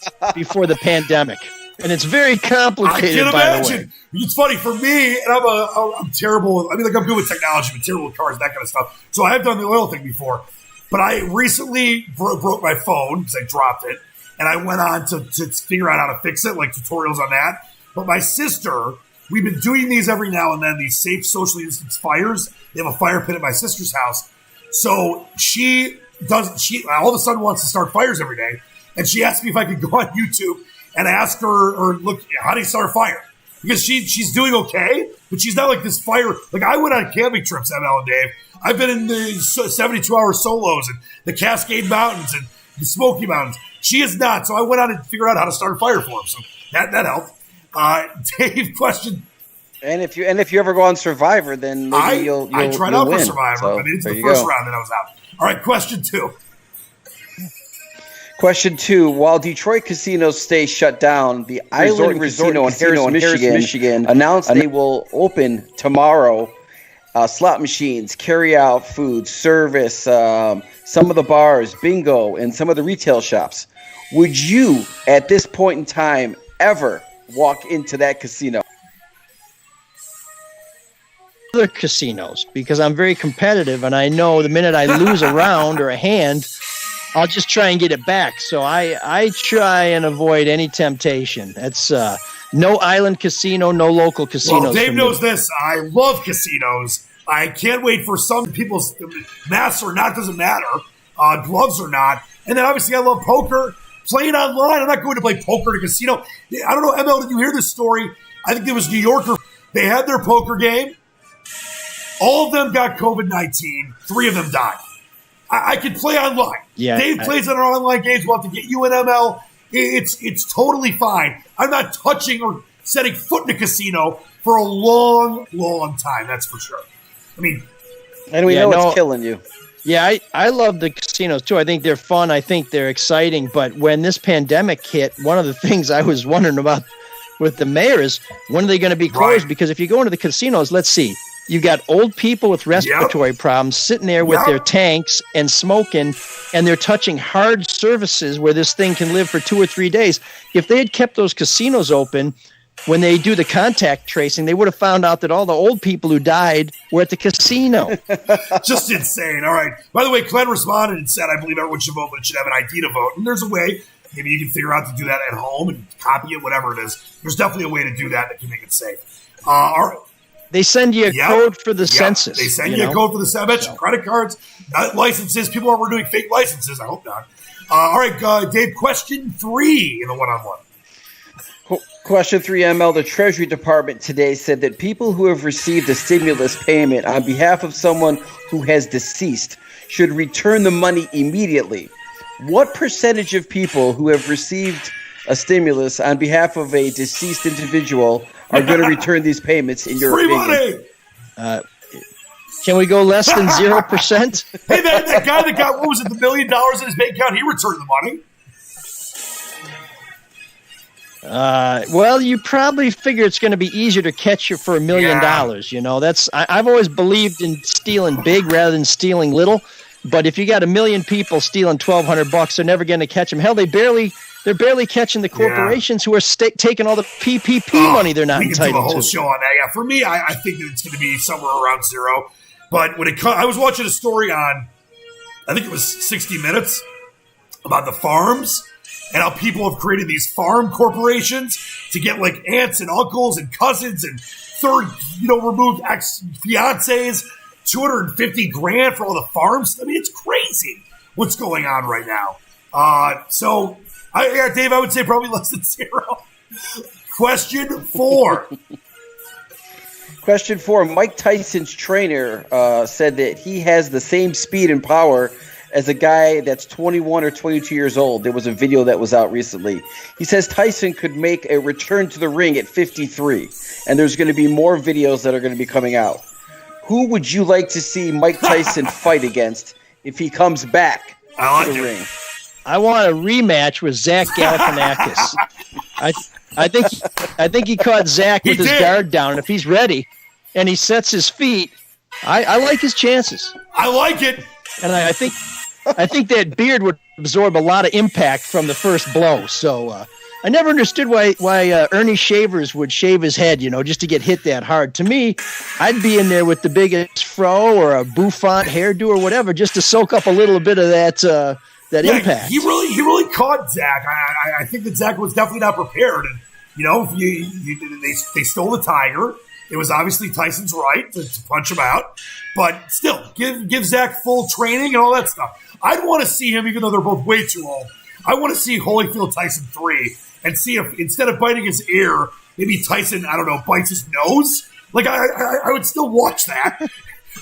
pandemic, and it's very complicated. I can by imagine. the way. It's funny for me, and I'm terrible. I mean, like I'm good with technology, but terrible with cars, that kind of stuff. So I have done the oil thing before, but I recently broke my phone because I dropped it, and I went on to figure out how to fix it, like tutorials on that. But my sister, we've been doing these every now and then, these safe socially distanced fires. They have a fire pit at my sister's house. So she all of a sudden wants to start fires every day. And she asked me if I could go on YouTube and ask her, or look, how do you start a fire? Because she's doing okay, but she's not like this fire. Like I went on camping trips, ML and Dave. I've been in the 72-hour solos and the Cascade Mountains and the Smoky Mountains. She is not. So I went on and figured out how to start a fire for him. So that helped. Dave, question. And if you ever go on Survivor, then maybe you'll I tried out win. for Survivor. So, I mean, it's the first round that I was out. All right, question 2. Question 2. While Detroit casinos stay shut down, the Island Resort in Harris, Michigan announced they will open tomorrow. Slot machines, carry-out food, service, some of the bars, bingo, and some of the retail shops. Would you, at this point in time, ever walk into that casino? Other casinos, because I'm very competitive, and I know the minute I lose a round or a hand, I'll just try and get it back. So I try and avoid any temptation. That's no island casino, no local casinos. Well, Dave knows this. I love casinos. I can't wait for some people's masks or not, doesn't matter, gloves or not. And then obviously I love poker, playing online. I'm not going to play poker at a casino. I don't know, ML, did you hear this story? I think it was New Yorker. They had their poker game. All of them got COVID-19. 3 of them died. I can play online. Yeah, Dave plays on our online games. We'll have to get you an ML. It's totally fine. I'm not touching or setting foot in a casino for a long, long time. That's for sure. I mean, and we know it's killing you. Yeah, I love the casinos too. I think they're fun. I think they're exciting. But when this pandemic hit, one of the things I was wondering about with the mayor is when are they going to be closed? Right. Because if you go into the casinos, let's see. You got old people with respiratory problems sitting there with their tanks and smoking, and they're touching hard surfaces where this thing can live for 2 or 3 days. If they had kept those casinos open, when they do the contact tracing, they would have found out that all the old people who died were at the casino. Just insane. All right. By the way, Glenn responded and said, I believe everyone should vote, but it should have an ID to vote. And there's a way. Maybe you can figure out to do that at home and copy it, whatever it is. There's definitely a way to do that can make it safe. All right. They send you a code for the census. They send you a code for the census. I bet you credit cards, not licenses. People aren't doing fake licenses. I hope not. All right, Dave, question 3 in the one-on-one. Question 3, ML. The Treasury Department today said that people who have received a stimulus payment on behalf of someone who has deceased should return the money immediately. What percentage of people who have received a stimulus on behalf of a deceased individual are going to return these payments in your opinion? Money! Can we go less than 0%? Hey, that guy that got, what was it, the $1 million in his bank account, he returned the money. Well, you probably figure it's going to be easier to catch you for $1 million. You know, I've always believed in stealing big rather than stealing little. But if you got 1 million people stealing $1,200, they're never going to catch them. Hell, they're barely catching the corporations who are taking all the PPP money they're not entitled to. We can do a whole show on that. Yeah, for me, I think that it's going to be somewhere around 0. But when I was watching a story on, I think it was 60 Minutes, about the farms and how people have created these farm corporations to get like aunts and uncles and cousins and third, removed ex-fiancés, $250,000 for all the farms. I mean, it's crazy what's going on right now. Dave, I would say probably less than 0. Question 4. Question 4. Mike Tyson's trainer said that he has the same speed and power as a guy that's 21 or 22 years old. There was a video that was out recently. He says Tyson could make a return to the ring at 53, and there's going to be more videos that are going to be coming out. Who would you like to see Mike Tyson fight against if he comes back to the ring? I want a rematch with Zach Galifianakis. I think he caught Zach with his guard down, and if he's ready and he sets his feet, I like his chances. I like it. And I think that beard would absorb a lot of impact from the first blow. So I never understood why Ernie Shavers would shave his head, just to get hit that hard. To me, I'd be in there with the biggest fro or a bouffant hairdo or whatever, just to soak up a little bit of that impact. He really caught Zach. I think that Zach was definitely not prepared, and they stole the tiger. It was obviously Tyson's right to punch him out, but still, give Zach full training and all that stuff. I'd want to see him, even though they're both way too old. I want to see Holyfield Tyson 3 and see if instead of biting his ear, maybe Tyson, I don't know, bites his nose. Like I would still watch that,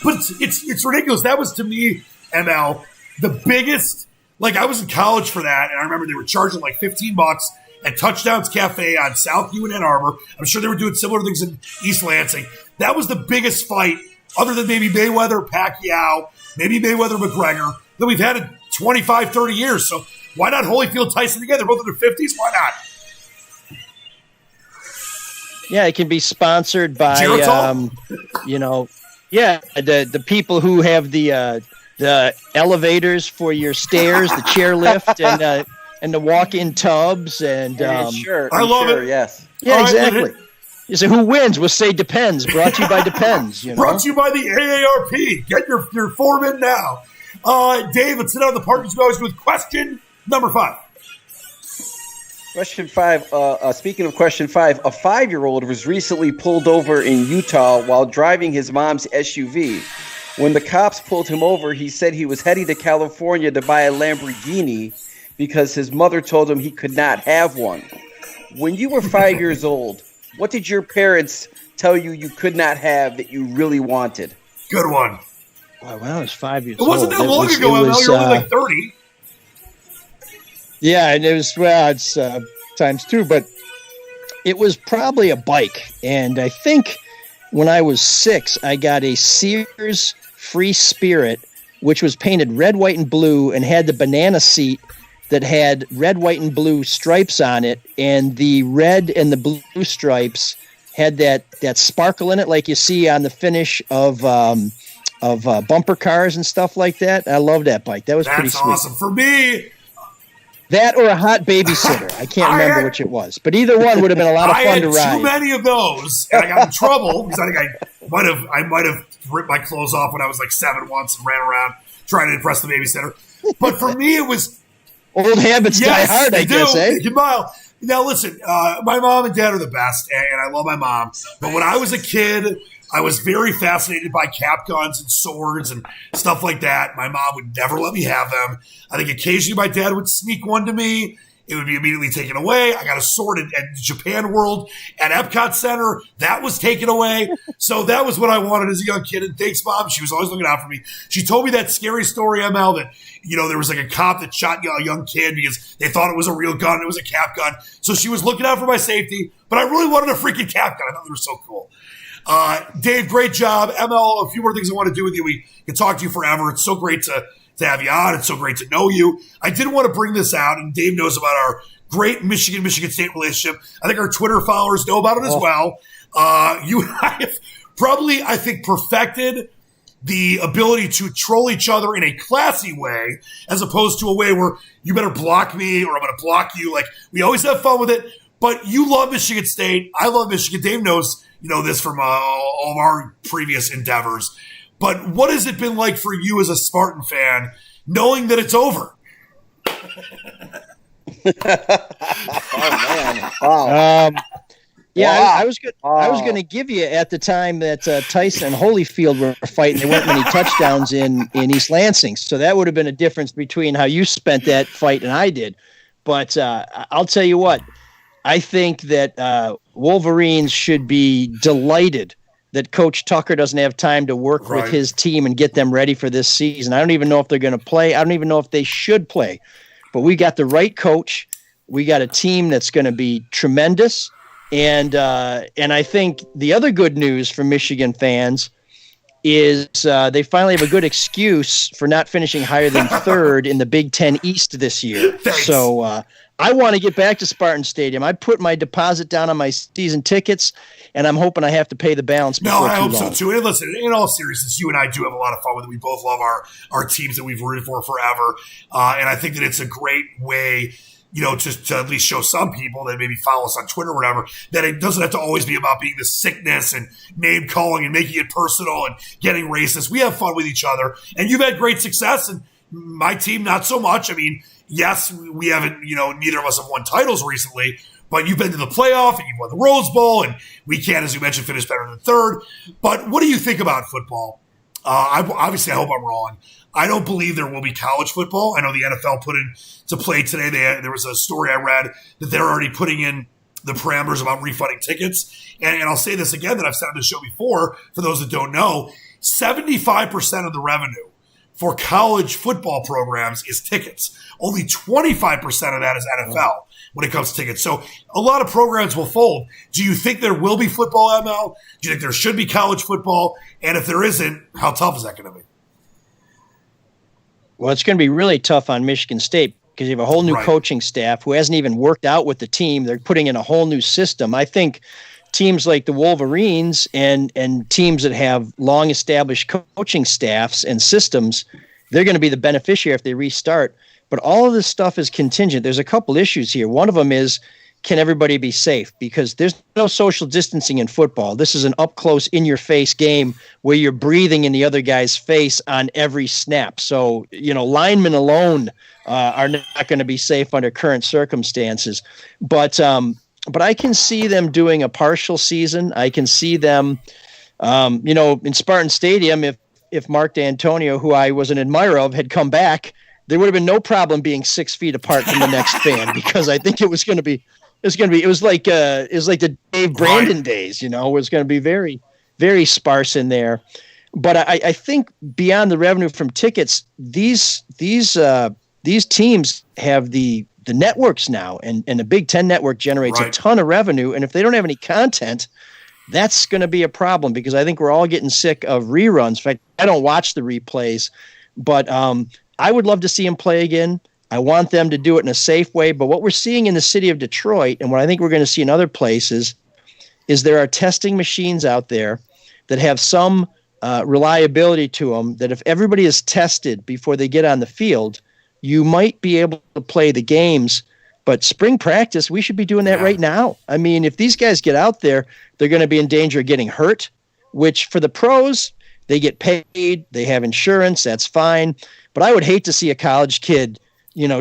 but it's ridiculous. That was to me, ML, the biggest. Like I was in college for that, and I remember they were charging like $15 at Touchdowns Cafe on South U in Ann Arbor. I'm sure they were doing similar things in East Lansing. That was the biggest fight, other than maybe Mayweather, Pacquiao, maybe Mayweather, McGregor, that we've had in 25, 30 years. So why not Holyfield Tyson together? Both in their 50s? Why not? Yeah, it can be sponsored by, the people who have the elevators for your stairs, the chairlift, and the walk-in tubs, and sure, I love it. Yes, yeah, exactly. You say who wins? We'll say depends. Brought to you by Depends. Brought to you by the AARP. Get your form in now. Dave, let's sit down the partners we always do with question number 5. Question 5. Speaking of question 5, a 5-year-old was recently pulled over in Utah while driving his mom's SUV. When the cops pulled him over, he said he was heading to California to buy a Lamborghini because his mother told him he could not have one. When you were 5 years old, what did your parents tell you could not have that you really wanted? Good one. Well, when I was 5 years old. It wasn't that long ago. Now you're only like 30. Yeah, and it was, it's times 2, but it was probably a bike. And I think when I was 6, I got a Sears Free Spirit, which was painted red, white, and blue and had the banana seat that had red, white, and blue stripes on it, and the red and the blue stripes had that sparkle in it, like you see on the finish of bumper cars and stuff like that. I love that bike. That was pretty sweet. That's awesome. For me, that or a hot babysitter. I can't remember which it was, but either one would have been a lot of fun to ride. I had too many of those, and I got in trouble because I think I might have ripped my clothes off when I was like 7 once and ran around trying to impress the babysitter. But for me, it was. Old habits die hard, I guess, eh? Now, listen, my mom and dad are the best, and I love my mom. But when I was a kid, I was very fascinated by cap guns and swords and stuff like that. My mom would never let me have them. I think occasionally my dad would sneak one to me. It would be immediately taken away. I got a sword at Japan World at Epcot Center. That was taken away. So that was what I wanted as a young kid. And thanks, Mom. She was always looking out for me. She told me that scary story, ML, that, there was like a cop that shot a young kid because they thought it was a real gun. It was a cap gun. So she was looking out for my safety. But I really wanted a freaking cap gun. I thought they were so cool. Dave, great job. ML, a few more things I want to do with you. We can talk to you forever. It's so great to have you on. It's so great to know you. I did want to bring this out, and Dave knows about our great Michigan State relationship. I think our Twitter followers know about it as well. You and I have probably, I think, perfected the ability to troll each other in a classy way, as opposed to a way where you better block me or I'm going to block you. Like, we always have fun with it. But you love Michigan State. I love Michigan. Dave knows this from all of our previous endeavors. But what has it been like for you as a Spartan fan, knowing that it's over? Oh man! Wow. I was going to give you at the time that Tyson and Holyfield were fighting. There weren't many touchdowns in East Lansing, so that would have been a difference between how you spent that fight and I did. But I'll tell you what, I think that Wolverines should be delighted that Coach Tucker doesn't have time to work with his team and get them ready for this season. I don't even know if they're going to play. I don't even know if they should play. But we got the right coach. We got a team that's going to be tremendous. And I think the other good news for Michigan fans is they finally have a good excuse for not finishing higher than third in the Big Ten East this year. Thanks. So I want to get back to Spartan Stadium. I put my deposit down on my season tickets, and I'm hoping I have to pay the balance before No, I hope long. so too. And listen, in all seriousness, you and I do have a lot of fun with it. We both love our teams that we've rooted for forever. And I think that it's a great way, to at least show some people that maybe follow us on Twitter or whatever, that it doesn't have to always be about being the sickness and name calling and making it personal and getting racist. We have fun with each other, and you've had great success, and my team not so much. I mean, yes, we haven't, neither of us have won titles recently, but you've been to the playoff and you've won the Rose Bowl, and we can't, as you mentioned, finish better than third. But what do you think about football? Obviously, I hope I'm wrong. I don't believe there will be college football. I know the NFL put into play today. There was a story I read that they're already putting in the parameters about refunding tickets. And I'll say this again that I've said on the show before, for those that don't know, 75% of the revenue for college football programs is tickets. Only 25% of that is NFL when it comes to tickets. So a lot of programs will fold. Do you think there will be football, ML? Do you think there should be college football? And if there isn't, how tough is that going to be? Well, it's going to be really tough on Michigan State because you have a whole new coaching staff who hasn't even worked out with the team. They're putting in a whole new system. I think teams like the Wolverines and teams that have long-established coaching staffs and systems, they're going to be the beneficiary if they restart. But all of this stuff is contingent. There's a couple issues here. One of them is, can everybody be safe? Because there's no social distancing in football. This is an up-close, in-your-face game where you're breathing in the other guy's face on every snap. So, linemen alone are not going to be safe under current circumstances. But I can see them doing a partial season. I can see them, in Spartan Stadium, if Mark D'Antonio, who I was an admirer of, had come back, there would have been no problem being 6 feet apart from the next fan, because I think it was like the Dave Brandon days, it was going to be very, very sparse in there. But I think beyond the revenue from tickets, these teams have the networks now, and the Big Ten network generates a ton of revenue. And if they don't have any content, that's going to be a problem, because I think we're all getting sick of reruns. In fact, I don't watch the replays, but I would love to see them play again. I want them to do it in a safe way. But what we're seeing in the city of Detroit, and what I think we're going to see in other places, is there are testing machines out there that have some reliability to them, that if everybody is tested before they get on the field, you might be able to play the games. But spring practice, we should be doing that right now. I mean, if these guys get out there, they're going to be in danger of getting hurt, which for the pros, they get paid, they have insurance, that's fine. But I would hate to see a college kid,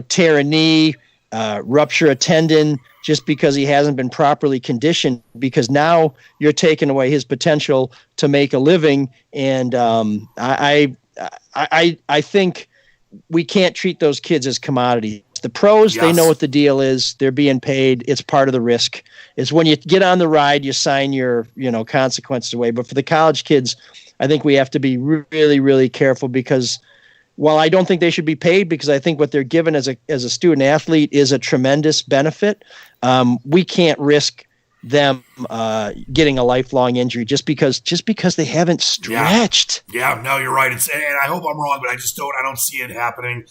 tear a knee, rupture a tendon just because he hasn't been properly conditioned, because now you're taking away his potential to make a living. And I think we can't treat those kids as commodities. The pros, they know what the deal is. They're being paid. It's part of the risk. It's when you get on the ride, you sign your, consequences away. But for the college kids, I think we have to be really, really careful, because while I don't think they should be paid, because I think what they're given as a student athlete is a tremendous benefit, we can't risk them getting a lifelong injury just because they haven't stretched. Yeah, no, you're right. And I hope I'm wrong, but I don't see it happening.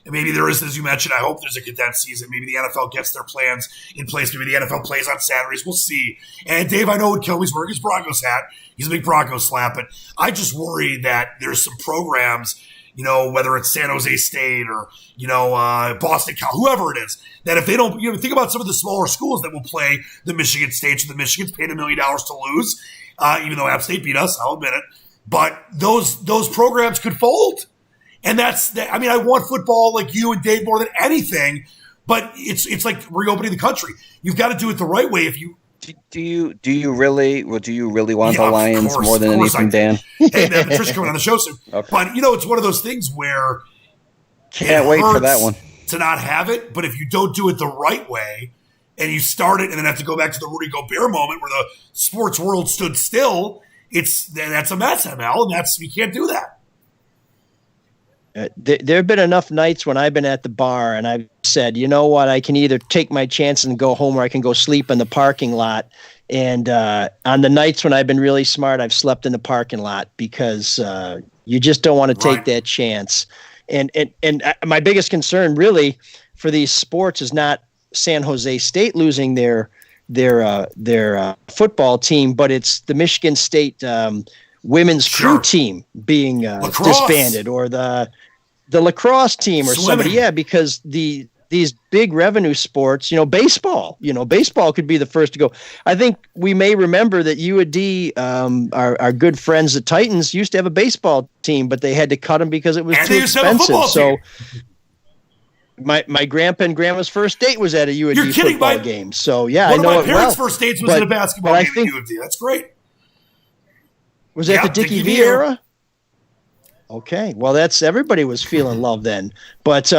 And maybe there is, as you mentioned, I hope there's a condensed season. Maybe the NFL gets their plans in place. Maybe the NFL plays on Saturdays. We'll see. And Dave, I know would kill me. He's wearing his Broncos hat. He's a big Broncos slap. But I just worry that there's some programs, whether it's San Jose State or, Boston College, whoever it is, that if they don't, think about some of the smaller schools that will play the Michigan States, or the Michigan's paid $1 million to lose, even though App State beat us, I'll admit it. But those programs could fold. And I want football like you and Dave more than anything, but it's like reopening the country. You've got to do it the right way. If you do you really want the Lions more than anything, Dan? Hey, man, Patricia coming on the show soon. Okay. But it's one of those things where can't wait for that one to not have it. But if you don't do it the right way, and you start it and then have to go back to the Rudy Gobert moment where the sports world stood still, that's a mess, ML, and you can't do that. There have been enough nights when I've been at the bar and I've said, you know what, I can either take my chance and go home or I can go sleep in the parking lot. And on the nights when I've been really smart, I've slept in the parking lot because you just don't want to take that chance. And my biggest concern really for these sports is not San Jose State losing their football team, but it's the Michigan State women's crew team being disbanded, or the lacrosse team or somebody. Yeah, because these big revenue sports, baseball could be the first to go. I think we may remember that UAD, our good friends, the Titans, used to have a baseball team, but they had to cut them because it was too expensive. So my grandpa and grandma's first date was at a UAD football game. So yeah, I know it well. One of my parents' first dates was at a basketball game at UAD. That's great. Was that the Dickie V era? Okay, well, everybody was feeling love then, but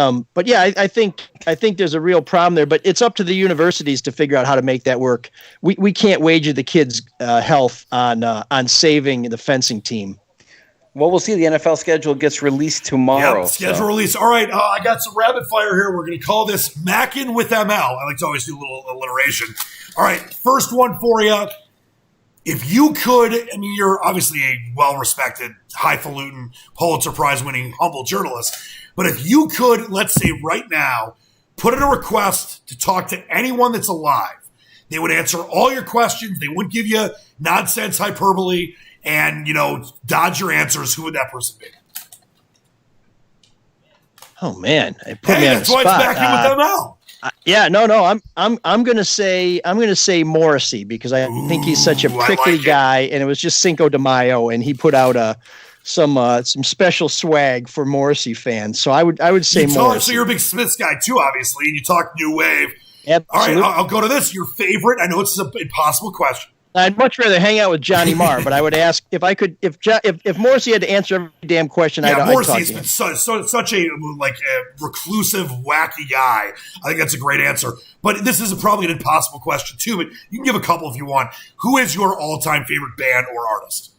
yeah, I think there's a real problem there. But it's up to the universities to figure out how to make that work. We can't wager the kids' health on saving the fencing team. Well, we'll see. The NFL schedule gets released tomorrow. Yep, schedule release. All right, I got some rapid fire here. We're going to call this Mackin with ML. I like to always do a little alliteration. All right, first one for you. If you could, you're obviously a well-respected, highfalutin, Pulitzer Prize-winning, humble journalist, but if you could, let's say right now, put in a request to talk to anyone that's alive, they would answer all your questions, they wouldn't give you nonsense hyperbole, and, dodge your answers, who would that person be? Oh, man. That's why it's back in with ML. Yeah, no. I'm gonna say Morrissey because I think he's such a prickly guy, and it was just Cinco de Mayo, and he put out some special swag for Morrissey fans. So I would say Morrissey. So you're a big Smiths guy too, obviously, and you talk new wave. Absolutely. All right, I'll go to this. Your favorite? I know it's an impossible question. I'd much rather hang out with Johnny Marr, but I would ask if I could. If Morrissey had to answer every damn question, Morrissey's been such a reclusive, wacky guy. I think that's a great answer. But this is probably an impossible question too. But you can give a couple if you want. Who is your all-time favorite band or artist?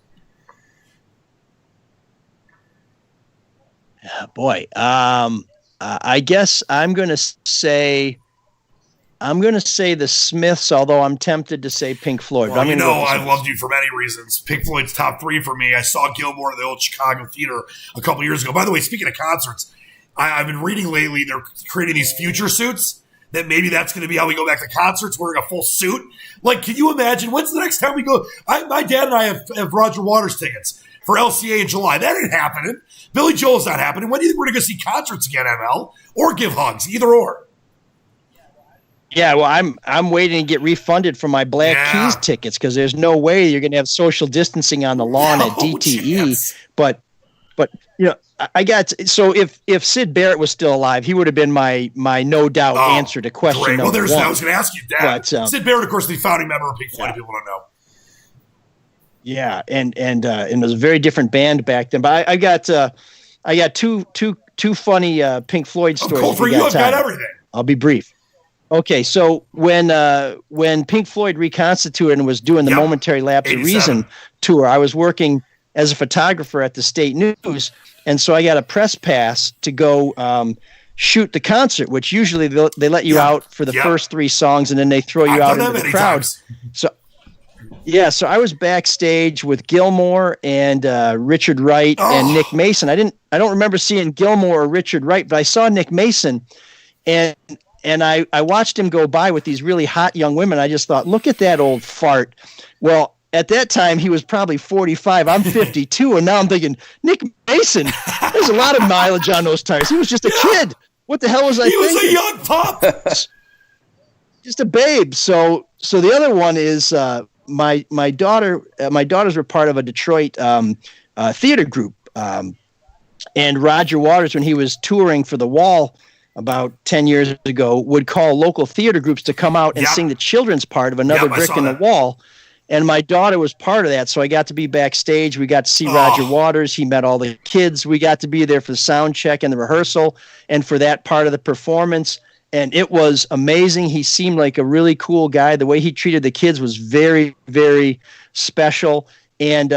Yeah, boy, I guess I'm gonna say the Smiths, although I'm tempted to say Pink Floyd. Well, I loved you for many reasons. Pink Floyd's top three for me. I saw Gilmore at the old Chicago Theater a couple years ago. By the way, speaking of concerts, I've been reading lately they're creating these future suits that maybe that's going to be how we go back to concerts, wearing a full suit. Like, can you imagine? When's the next time we go? My dad and I have Roger Waters tickets for LCA in July. That ain't happening. Billy Joel's not happening. When do you think we're going to go see concerts again, ML? Or give hugs? Either or. Yeah, well, I'm waiting to get refunded for my Black Keys tickets because there's no way you're going to have social distancing on the lawn at DTE. Yes. But I got so if Sid Barrett was still alive, he would have been my no doubt answer to question great. number one. I was going to ask you that. But, Sid Barrett, of course, the founding member of Pink Floyd. People don't know. Yeah, and it was a very different band back then. But I got two funny Pink Floyd stories. Cool for you. I've got everything. I'll be brief. Okay, so when Pink Floyd reconstituted and was doing the Momentary Lapse of Reason tour, I was working as a photographer at the State News, and so I got a press pass to go shoot the concert, which usually they let you out for the first three songs, and then they throw you out into the crowd. So I was backstage with Gilmore and Richard Wright and Nick Mason. I don't remember seeing Gilmore or Richard Wright, but I saw Nick Mason, and I watched him go by with these really hot young women. I just thought, look at that old fart. Well, at that time, he was probably 45. I'm 52. And now I'm thinking, Nick Mason, there's a lot of mileage on those tires. He was just a kid. What the hell was I thinking? He was a young pup. Just a babe. So the other one is my daughter. My daughters were part of a Detroit theater group. And Roger Waters, when he was touring for The Wall about 10 years ago, would call local theater groups to come out and sing the children's part of Another Brick in the Wall. And my daughter was part of that, so I got to be backstage. We got to see Roger Waters. He met all the kids. We got to be there for the sound check and the rehearsal and for that part of the performance. and it was amazing. He seemed like a really cool guy. The way he treated the kids was very, very special. And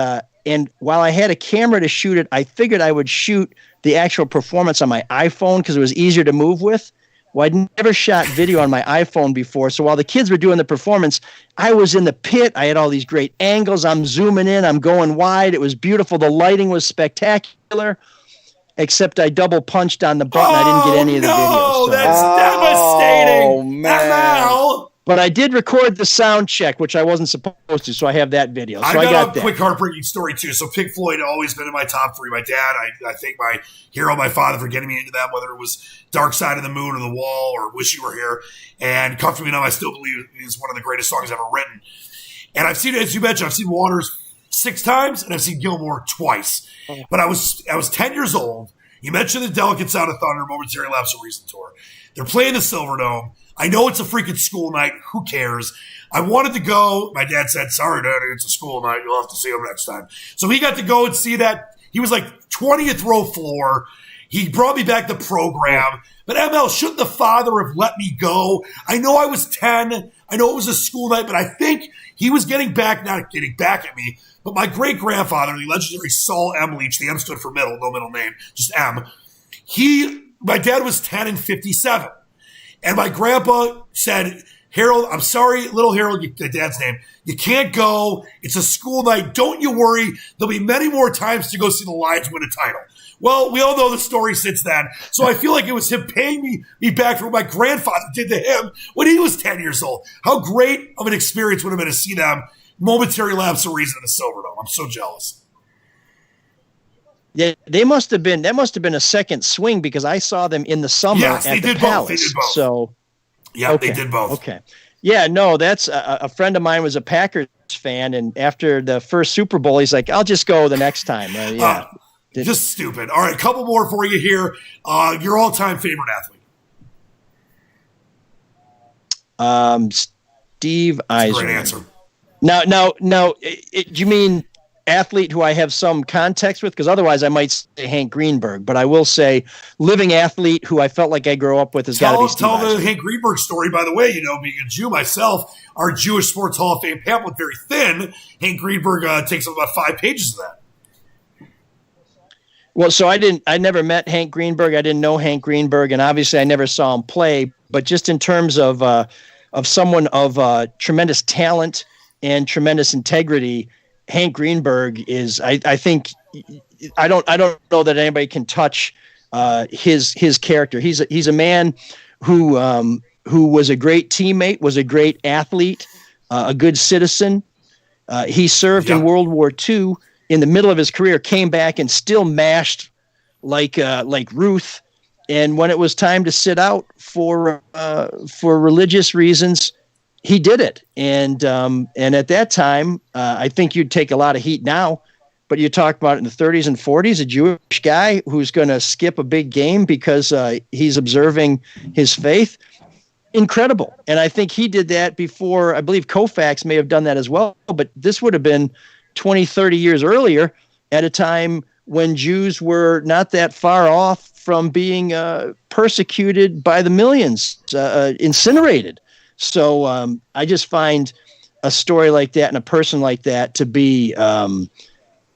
while I had a camera to shoot it, I figured I would shoot the actual performance on my iPhone because it was easier to move with. Well, I'd never shot video on my iPhone before. So while the kids were doing the performance, I was in the pit. I had all these great angles. I'm zooming in. I'm going wide. It was beautiful. The lighting was spectacular, except I double punched on the button. I didn't get any of the video. So. That's devastating. Oh, man. But I did record the sound check, which I wasn't supposed to, so I have that video. So I got a quick heartbreaking story, too. So Pink Floyd always been in my top 3. My dad, I thank my hero, my father, for getting me into that, whether it was Dark Side of the Moon or The Wall or Wish You Were Here. And Comfort Me Numb, I still believe is one of the greatest songs ever written. And I've seen, as you mentioned, I've seen Waters 6 times, and I've seen Gilmore twice. But I was 10 years old. You mentioned the Delicate Sound of Thunder, Momentary Lapse of Reason tour. They're playing the Silverdome. I know it's a freaking school night. Who cares? I wanted to go. My dad said, sorry, Daddy, it's a school night. You'll have to see him next time. So he got to go and see that. He was like 20th row floor. He brought me back the program. But ML, shouldn't the father have let me go? I know I was 10. I know it was a school night, but I think he was not getting back at me. But my great-grandfather, the legendary Saul M. Leach, the M stood for middle, no middle name, just M. My dad was 10 and 57. And my grandpa said, Harold, I'm sorry, little Harold, the dad's name, you can't go. It's a school night. Don't you worry. There'll be many more times to go see the Lions win a title. Well, we all know the story since then. So I feel like it was him paying me back for what my grandfather did to him when he was 10 years old. How great of an experience would have been to see them momentary lapse of reason in the Silverdome. I'm so jealous. Yeah, that must have been a second swing because I saw them in the summer at the Palace. They did both. So, yeah, okay. They did both. Okay. Yeah, no, that's a friend of mine was a Packers fan, and after the first Super Bowl, he's like, I'll just go the next time. Just stupid. All right, a couple more for you here. Your all-time favorite athlete? Steve Eiserman. Great answer. Now, do you mean athlete who I have some context with? Because otherwise I might say Hank Greenberg, but I will say living athlete who I felt like I grew up with has got to be Steve Eiserman. Tell the Hank Greenberg story, by the way. Being a Jew myself, our Jewish Sports Hall of Fame pamphlet, very thin. Hank Greenberg takes up about 5 pages of that. Well, so I never met Hank Greenberg. I didn't know Hank Greenberg, and obviously I never saw him play. But just in terms of someone of tremendous talent and tremendous integrity, Hank Greenberg is. I think I don't know that anybody can touch his character. He's a man who was a great teammate, was a great athlete, a good citizen. He served in World War II. In the middle of his career, came back and still mashed like Ruth. And when it was time to sit out for religious reasons, he did it. And at that time, I think you'd take a lot of heat now, but you talk about in the 30s and 40s, a Jewish guy who's going to skip a big game because he's observing his faith. Incredible. And I think he did that before. I believe Koufax may have done that as well, but this would have been 20, 30 years earlier at a time when Jews were not that far off from being persecuted by the millions, incinerated. So I just find a story like that and a person like that to be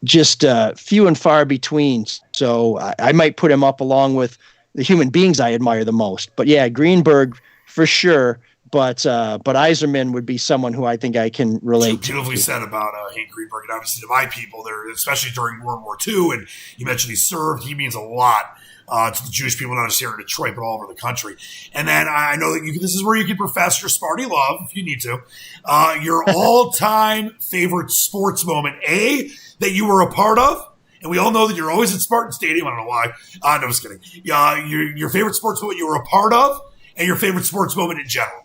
just few and far between. So I might put him up along with the human beings I admire the most. But yeah, Greenberg for sure. But Eiserman would be someone who I think I can relate to. Beautifully said about Hank Greenberg, and obviously to my people there, especially during World War II, and you mentioned he served. He means a lot to the Jewish people, not just here in Detroit, but all over the country. And then I know that this is where you can profess your Sparty love, if you need to. Your all-time favorite sports moment, that you were a part of, and we all know that you're always at Spartan Stadium. I don't know why. No, I'm just kidding. Your favorite sports moment you were a part of, and your favorite sports moment in general.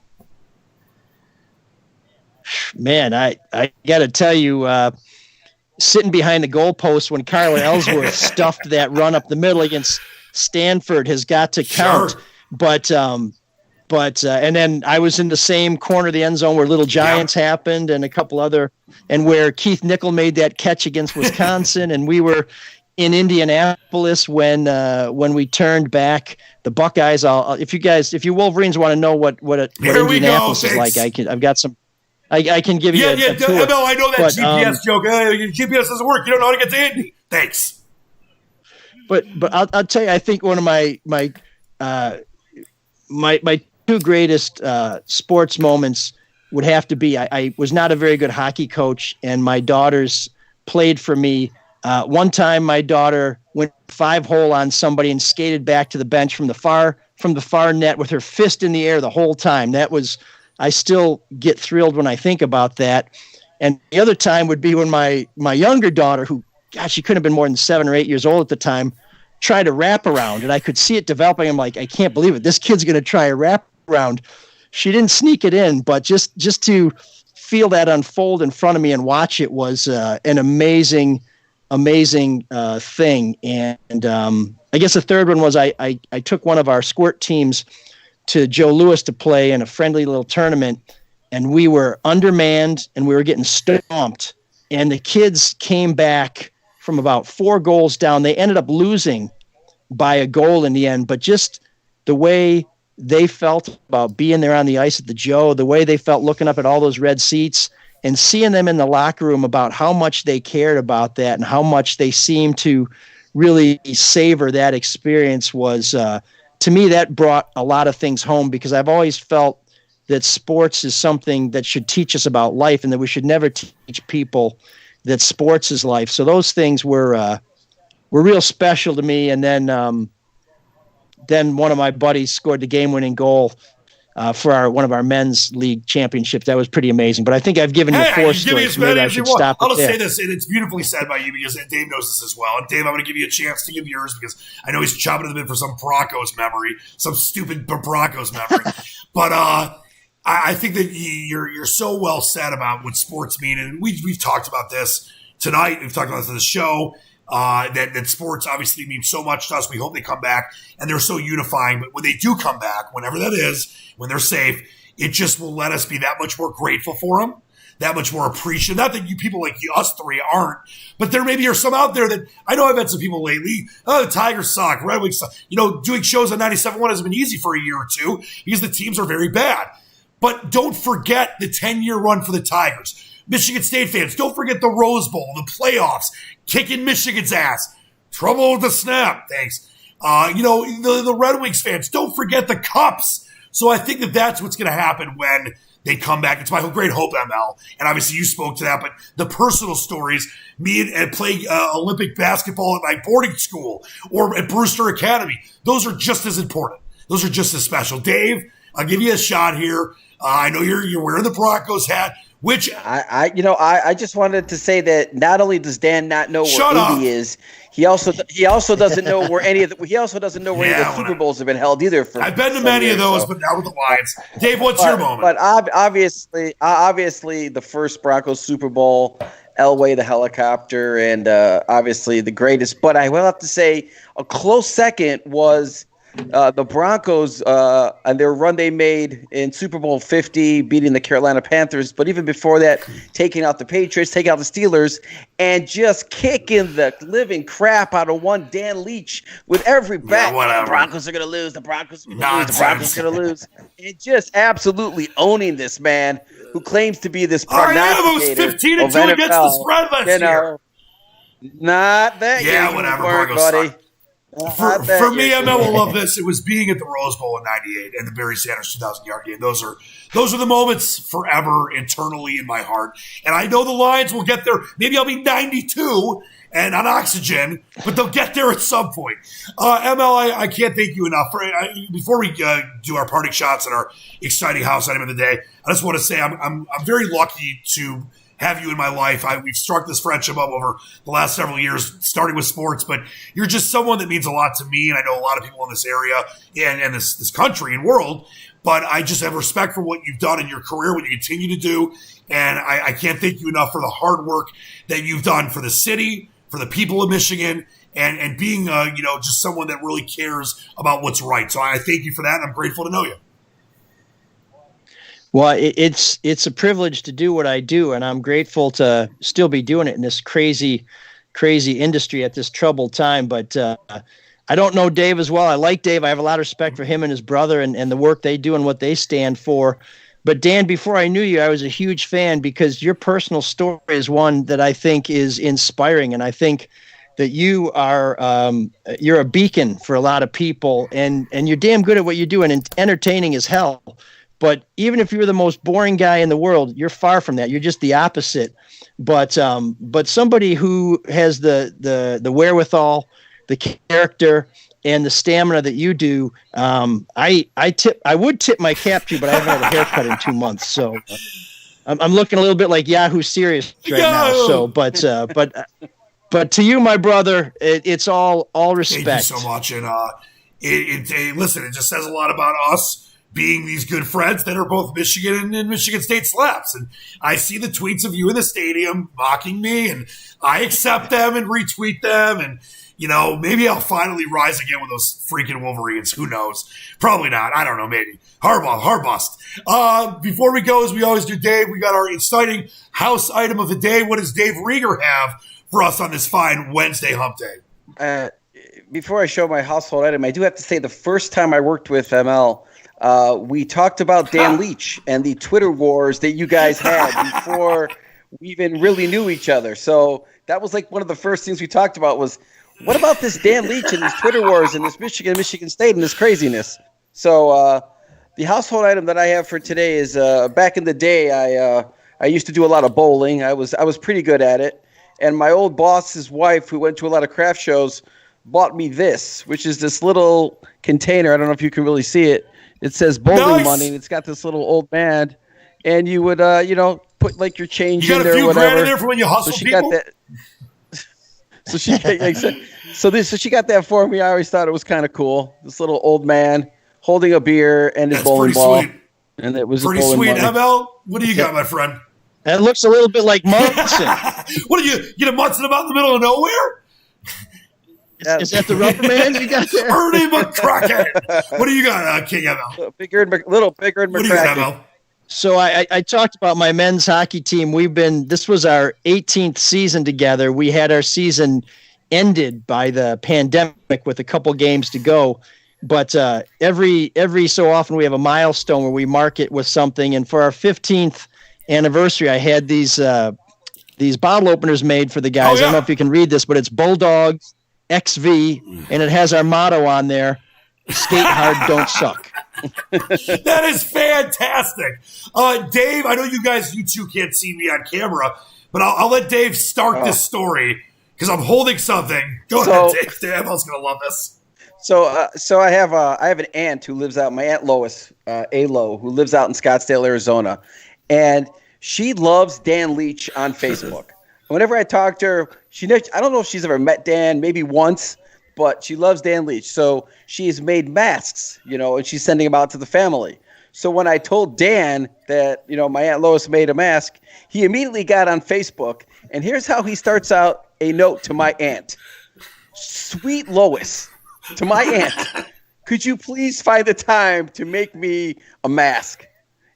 Man, I got to tell you, sitting behind the goalpost when Carla Ellsworth stuffed that run up the middle against Stanford has got to count. Sure. But and then I was in the same corner of the end zone where Little Giants happened and a couple other, and where Keith Nickel made that catch against Wisconsin, and we were in Indianapolis when we turned back the Buckeyes. If you Wolverines want to know what Indianapolis is like, I've got some. I can give you a tour. No, I know that GPS joke. Your GPS doesn't work. You don't know how to get to Indy. Thanks. But I'll tell you, I think one of my two greatest sports moments would have to be I was not a very good hockey coach, and my daughters played for me. One time, my daughter went 5-hole on somebody and skated back to the bench from the far net with her fist in the air the whole time. I still get thrilled when I think about that. And the other time would be when my younger daughter, who, gosh, she couldn't have been more than 7 or 8 years old at the time, tried a wraparound, and I could see it developing. I'm like, I can't believe it. This kid's going to try a wraparound. She didn't sneak it in, but just to feel that unfold in front of me and watch it was an amazing thing. And I guess the third one was I took one of our squirt teams to Joe Louis to play in a friendly little tournament, and we were undermanned and we were getting stomped, and the kids came back from about 4 goals down. They ended up losing by a goal in the end, but just the way they felt about being there on the ice at the Joe, the way they felt looking up at all those red seats and seeing them in the locker room about how much they cared about that and how much they seemed to really savor that experience was, to me, that brought a lot of things home, because I've always felt that sports is something that should teach us about life, and that we should never teach people that sports is life. So those things were real special to me. And then one of my buddies scored the game-winning goal for one of our men's league championships. That was pretty amazing. But I think I've given you 4 stories. Maybe I should stop. I'll just say this, and it's beautifully said by you, because Dave knows this as well. And Dave, I'm going to give you a chance to give yours, because I know he's chopping at the bit for some Broncos memory, some stupid Broncos memory. But I think that you're so well said about what sports mean, and we've talked about this tonight. We've talked about this on the show. That sports obviously mean so much to us. We hope they come back, and they're so unifying. But when they do come back, whenever that is, when they're safe, it just will let us be that much more grateful for them, that much more appreciative. Not that you people like us three aren't, but there maybe are some out there that I know I've had some people lately. Oh, the Tigers suck, Red Wings suck. Doing shows on 97.1 hasn't been easy for a year or two because the teams are very bad. But don't forget the 10-year run for the Tigers. Michigan State fans, don't forget the Rose Bowl, the playoffs, kicking Michigan's ass. Trouble with the snap. Thanks. The Red Wings fans, don't forget the Cups. So I think that that's what's going to happen when they come back. It's my great hope, ML. And obviously you spoke to that, but the personal stories, me and playing Olympic basketball at my boarding school or at Brewster Academy, those are just as important. Those are just as special. Dave, I'll give you a shot here. I know you're wearing the Broncos hat. Which I just wanted to say that not only does Dan not know where Indy is, he also doesn't know where any of the Super Bowls have been held either. I've been to many of those, but not with the Lions. Dave, what's your moment? But obviously, the first Broncos Super Bowl, Elway the helicopter, and obviously the greatest. But I will have to say a close second was the Broncos and their run they made in Super Bowl 50, beating the Carolina Panthers. But even before that, taking out the Patriots, taking out the Steelers, and just kicking the living crap out of one Dan Leach with every bet. The Broncos are going to lose. The Broncos are going to lose. The Broncos are going to lose. And just absolutely owning this man who claims to be this prognosticator. It was 15-2 against the spread last year. Not that year. Whatever. Broncos buddy. Suck. For me, Emma will love this. It was being at the Rose Bowl in '98 and the Barry Sanders 2,000-yard game. Those are the moments forever internally in my heart. And I know the Lions will get there. Maybe I'll be 92 and on oxygen, but they'll get there at some point. ML, I can't thank you enough. Before we do our parting shots and our exciting house item of the day, I just want to say I'm very lucky to have you in my life. We've struck this friendship up over the last several years, starting with sports, but you're just someone that means a lot to me, and I know a lot of people in this area and this country and world, but I just have respect for what you've done in your career, what you continue to do, and I can't thank you enough for the hard work that you've done for the city, for the people of Michigan, and being just someone that really cares about what's right. So I thank you for that, and I'm grateful to know you. Well, it's a privilege to do what I do, and I'm grateful to still be doing it in this crazy crazy industry at this troubled time. But I don't know Dave as well. I like Dave. I have a lot of respect for him and his brother and the work they do and what they stand for. But Dan, before I knew you, I was a huge fan because your personal story is one that I think is inspiring. And I think that you are you're a beacon for a lot of people, and you're damn good at what you do, and entertaining as hell. But even if you're the most boring guy in the world, you're far from that. You're just the opposite. But somebody who has the wherewithal, the character, and the stamina that you do, I would tip my cap to you, but I haven't had a haircut in 2 months, so I'm looking a little bit like Yahoo Serious right now. So, but to you, my brother, it's all respect. Thank you so much, and listen, it just says a lot about us being these good friends that are both Michigan and Michigan State Slaps. And I see the tweets of you in the stadium mocking me, and I accept them and retweet them. And, maybe I'll finally rise again with those freaking Wolverines. Who knows? Probably not. I don't know. Maybe. Hard bust. Before we go, as we always do, Dave, we got our exciting house item of the day. What does Dave Rieger have for us on this fine Wednesday hump day? Before I show my household item, I do have to say the first time I worked with ML, we talked about Dan Leach and the Twitter wars that you guys had before we even really knew each other. So that was like one of the first things we talked about was, what about this Dan Leach and these Twitter wars and this Michigan State and this craziness? So the household item that I have for today is back in the day, I used to do a lot of bowling. I was pretty good at it. And my old boss's wife, who went to a lot of craft shows, bought me this, which is this little container. I don't know if you can really see it. It says bowling money, and it's got this little old man. And you would, put like your change in there, or whatever. You got a few grand in there for when you hustle people? So she got that for me. I always thought it was kind of cool. This little old man holding a beer and his bowling ball. Sweet. And it was pretty sweet. ML, what do you got, my friend? That looks a little bit like Munson. What are you Munson about in the middle of nowhere? Is that the rubber man you got there? Ernie McCracken. What do you got, King ML? Little bigger and McCracken. What do you got, ML? So I talked about my men's hockey team. This was our 18th season together. We had our season ended by the pandemic with a couple games to go. But every so often we have a milestone where we mark it with something. And for our 15th anniversary, I had these bottle openers made for the guys. I don't know if you can read this, but it's Bulldogs XV, and it has our motto on there: skate hard, don't suck. That is fantastic. Dave, I know you two can't see me on camera, but I'll let Dave start this story because I'm holding something. Go ahead, Dave. Everyone's going to love this. So I have an aunt who lives out, my Aunt Lois, A-Lo, who lives out in Scottsdale, Arizona. And she loves Dan Leach on Facebook. Whenever I talk to her, I don't know if she's ever met Dan, maybe once, but she loves Dan Leach. So she has made masks, and she's sending them out to the family. So when I told Dan that, my Aunt Lois made a mask, he immediately got on Facebook. And here's how he starts out a note to my aunt. Sweet Lois, to my aunt, could you please find the time to make me a mask?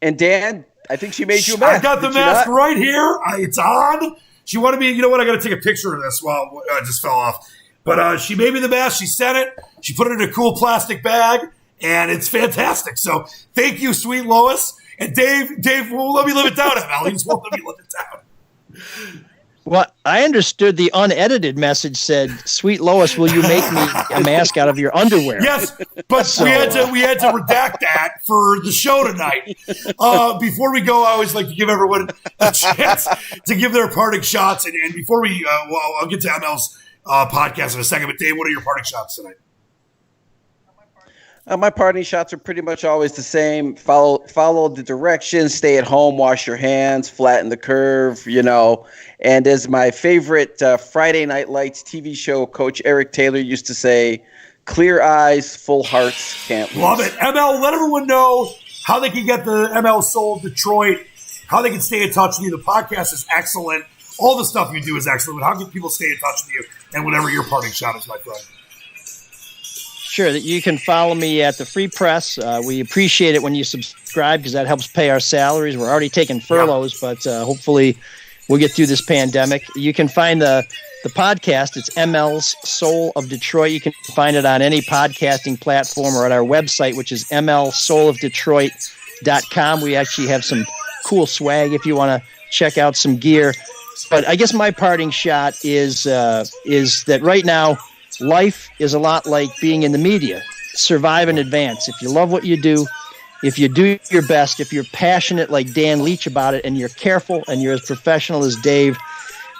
And Dan, I think she made you a mask. I got the mask right here. It's on. She wanted me, you know what? I got to take a picture of this. Well, I just fell off. But she made me the mask. She sent it. She put it in a cool plastic bag, and it's fantastic. So thank you, sweet Lois. And Dave won't let me live it down, ML. He just won't let me live it down. Well, I understood the unedited message said, "Sweet Lois, will you make me a mask out of your underwear?" Yes, but we had to redact that for the show tonight. Before we go, I always like to give everyone a chance to give their parting shots. And before we, I'll get to ML's podcast in a second. But Dave, what are your parting shots tonight? My parting shots are pretty much always the same. Follow the directions. Stay at home. Wash your hands. Flatten the curve. And as my favorite Friday Night Lights TV show coach Eric Taylor used to say, "Clear eyes, full hearts, can't lose." Love it. ML, let everyone know how they can get the ML Soul Detroit, how they can stay in touch with you. The podcast is excellent. All the stuff you do is excellent. But how can people stay in touch with you? And whatever your parting shot is, my friend. Sure, that you can follow me at the Free Press. We appreciate it when you subscribe because that helps pay our salaries. We're already taking furloughs, but hopefully we'll get through this pandemic. You can find the the podcast. It's ML's Soul of Detroit. You can find it on any podcasting platform or at our website, which is mlsoulofdetroit.com. We actually have some cool swag if you want to check out some gear. But I guess my parting shot is that right now, life is a lot like being in the media. Survive and advance. If you love what you do, if you do your best, if you're passionate like Dan Leach about it, and you're careful and you're as professional as Dave,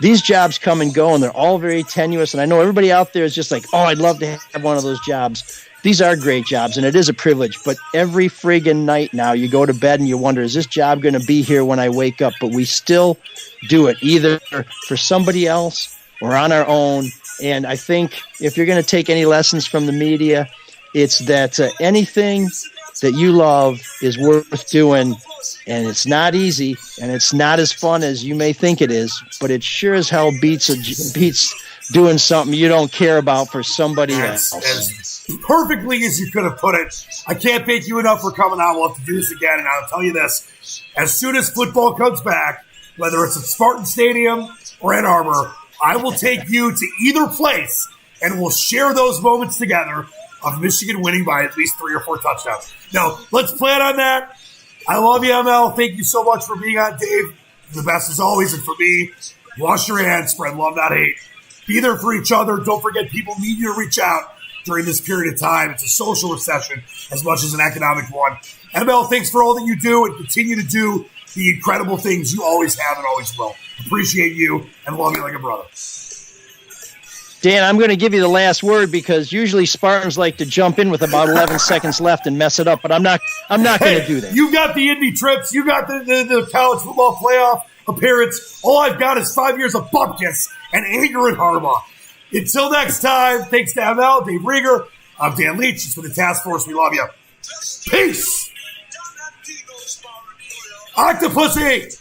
these jobs come and go, and they're all very tenuous. And I know everybody out there is just like, oh, I'd love to have one of those jobs. These are great jobs, and it is a privilege. But every friggin' night now, you go to bed and you wonder, is this job going to be here when I wake up? But we still do it, either for somebody else or on our own. And I think if you're going to take any lessons from the media, it's that anything that you love is worth doing, and it's not easy, and it's not as fun as you may think it is, but it sure as hell beats doing something you don't care about for somebody else. As perfectly as you could have put it. I can't thank you enough for coming on. We'll have to do this again, and I'll tell you this. As soon as football comes back, whether it's at Spartan Stadium or Ann Arbor, I will take you to either place, and we'll share those moments together of Michigan winning by at least 3 or 4 touchdowns. No, let's plan on that. I love you, ML. Thank you so much for being on, Dave. You're the best as always. And for me, wash your hands, spread love, not hate. Be there for each other. Don't forget, people need you to reach out during this period of time. It's a social recession as much as an economic one. ML, thanks for all that you do and continue to do the incredible things you always have and always will. Appreciate you and love you like a brother. Dan, I'm going to give you the last word because usually Spartans like to jump in with about 11 seconds left and mess it up, but I'm not going to do that. You got the Indy trips. You got the college football playoff appearance. All I've got is 5 years of bupkis and anger at Harbaugh. Until next time, thanks to ML, Dave Rieger. I'm Dan Leach. It's for the Task Force. We love you. Peace. Octopussy.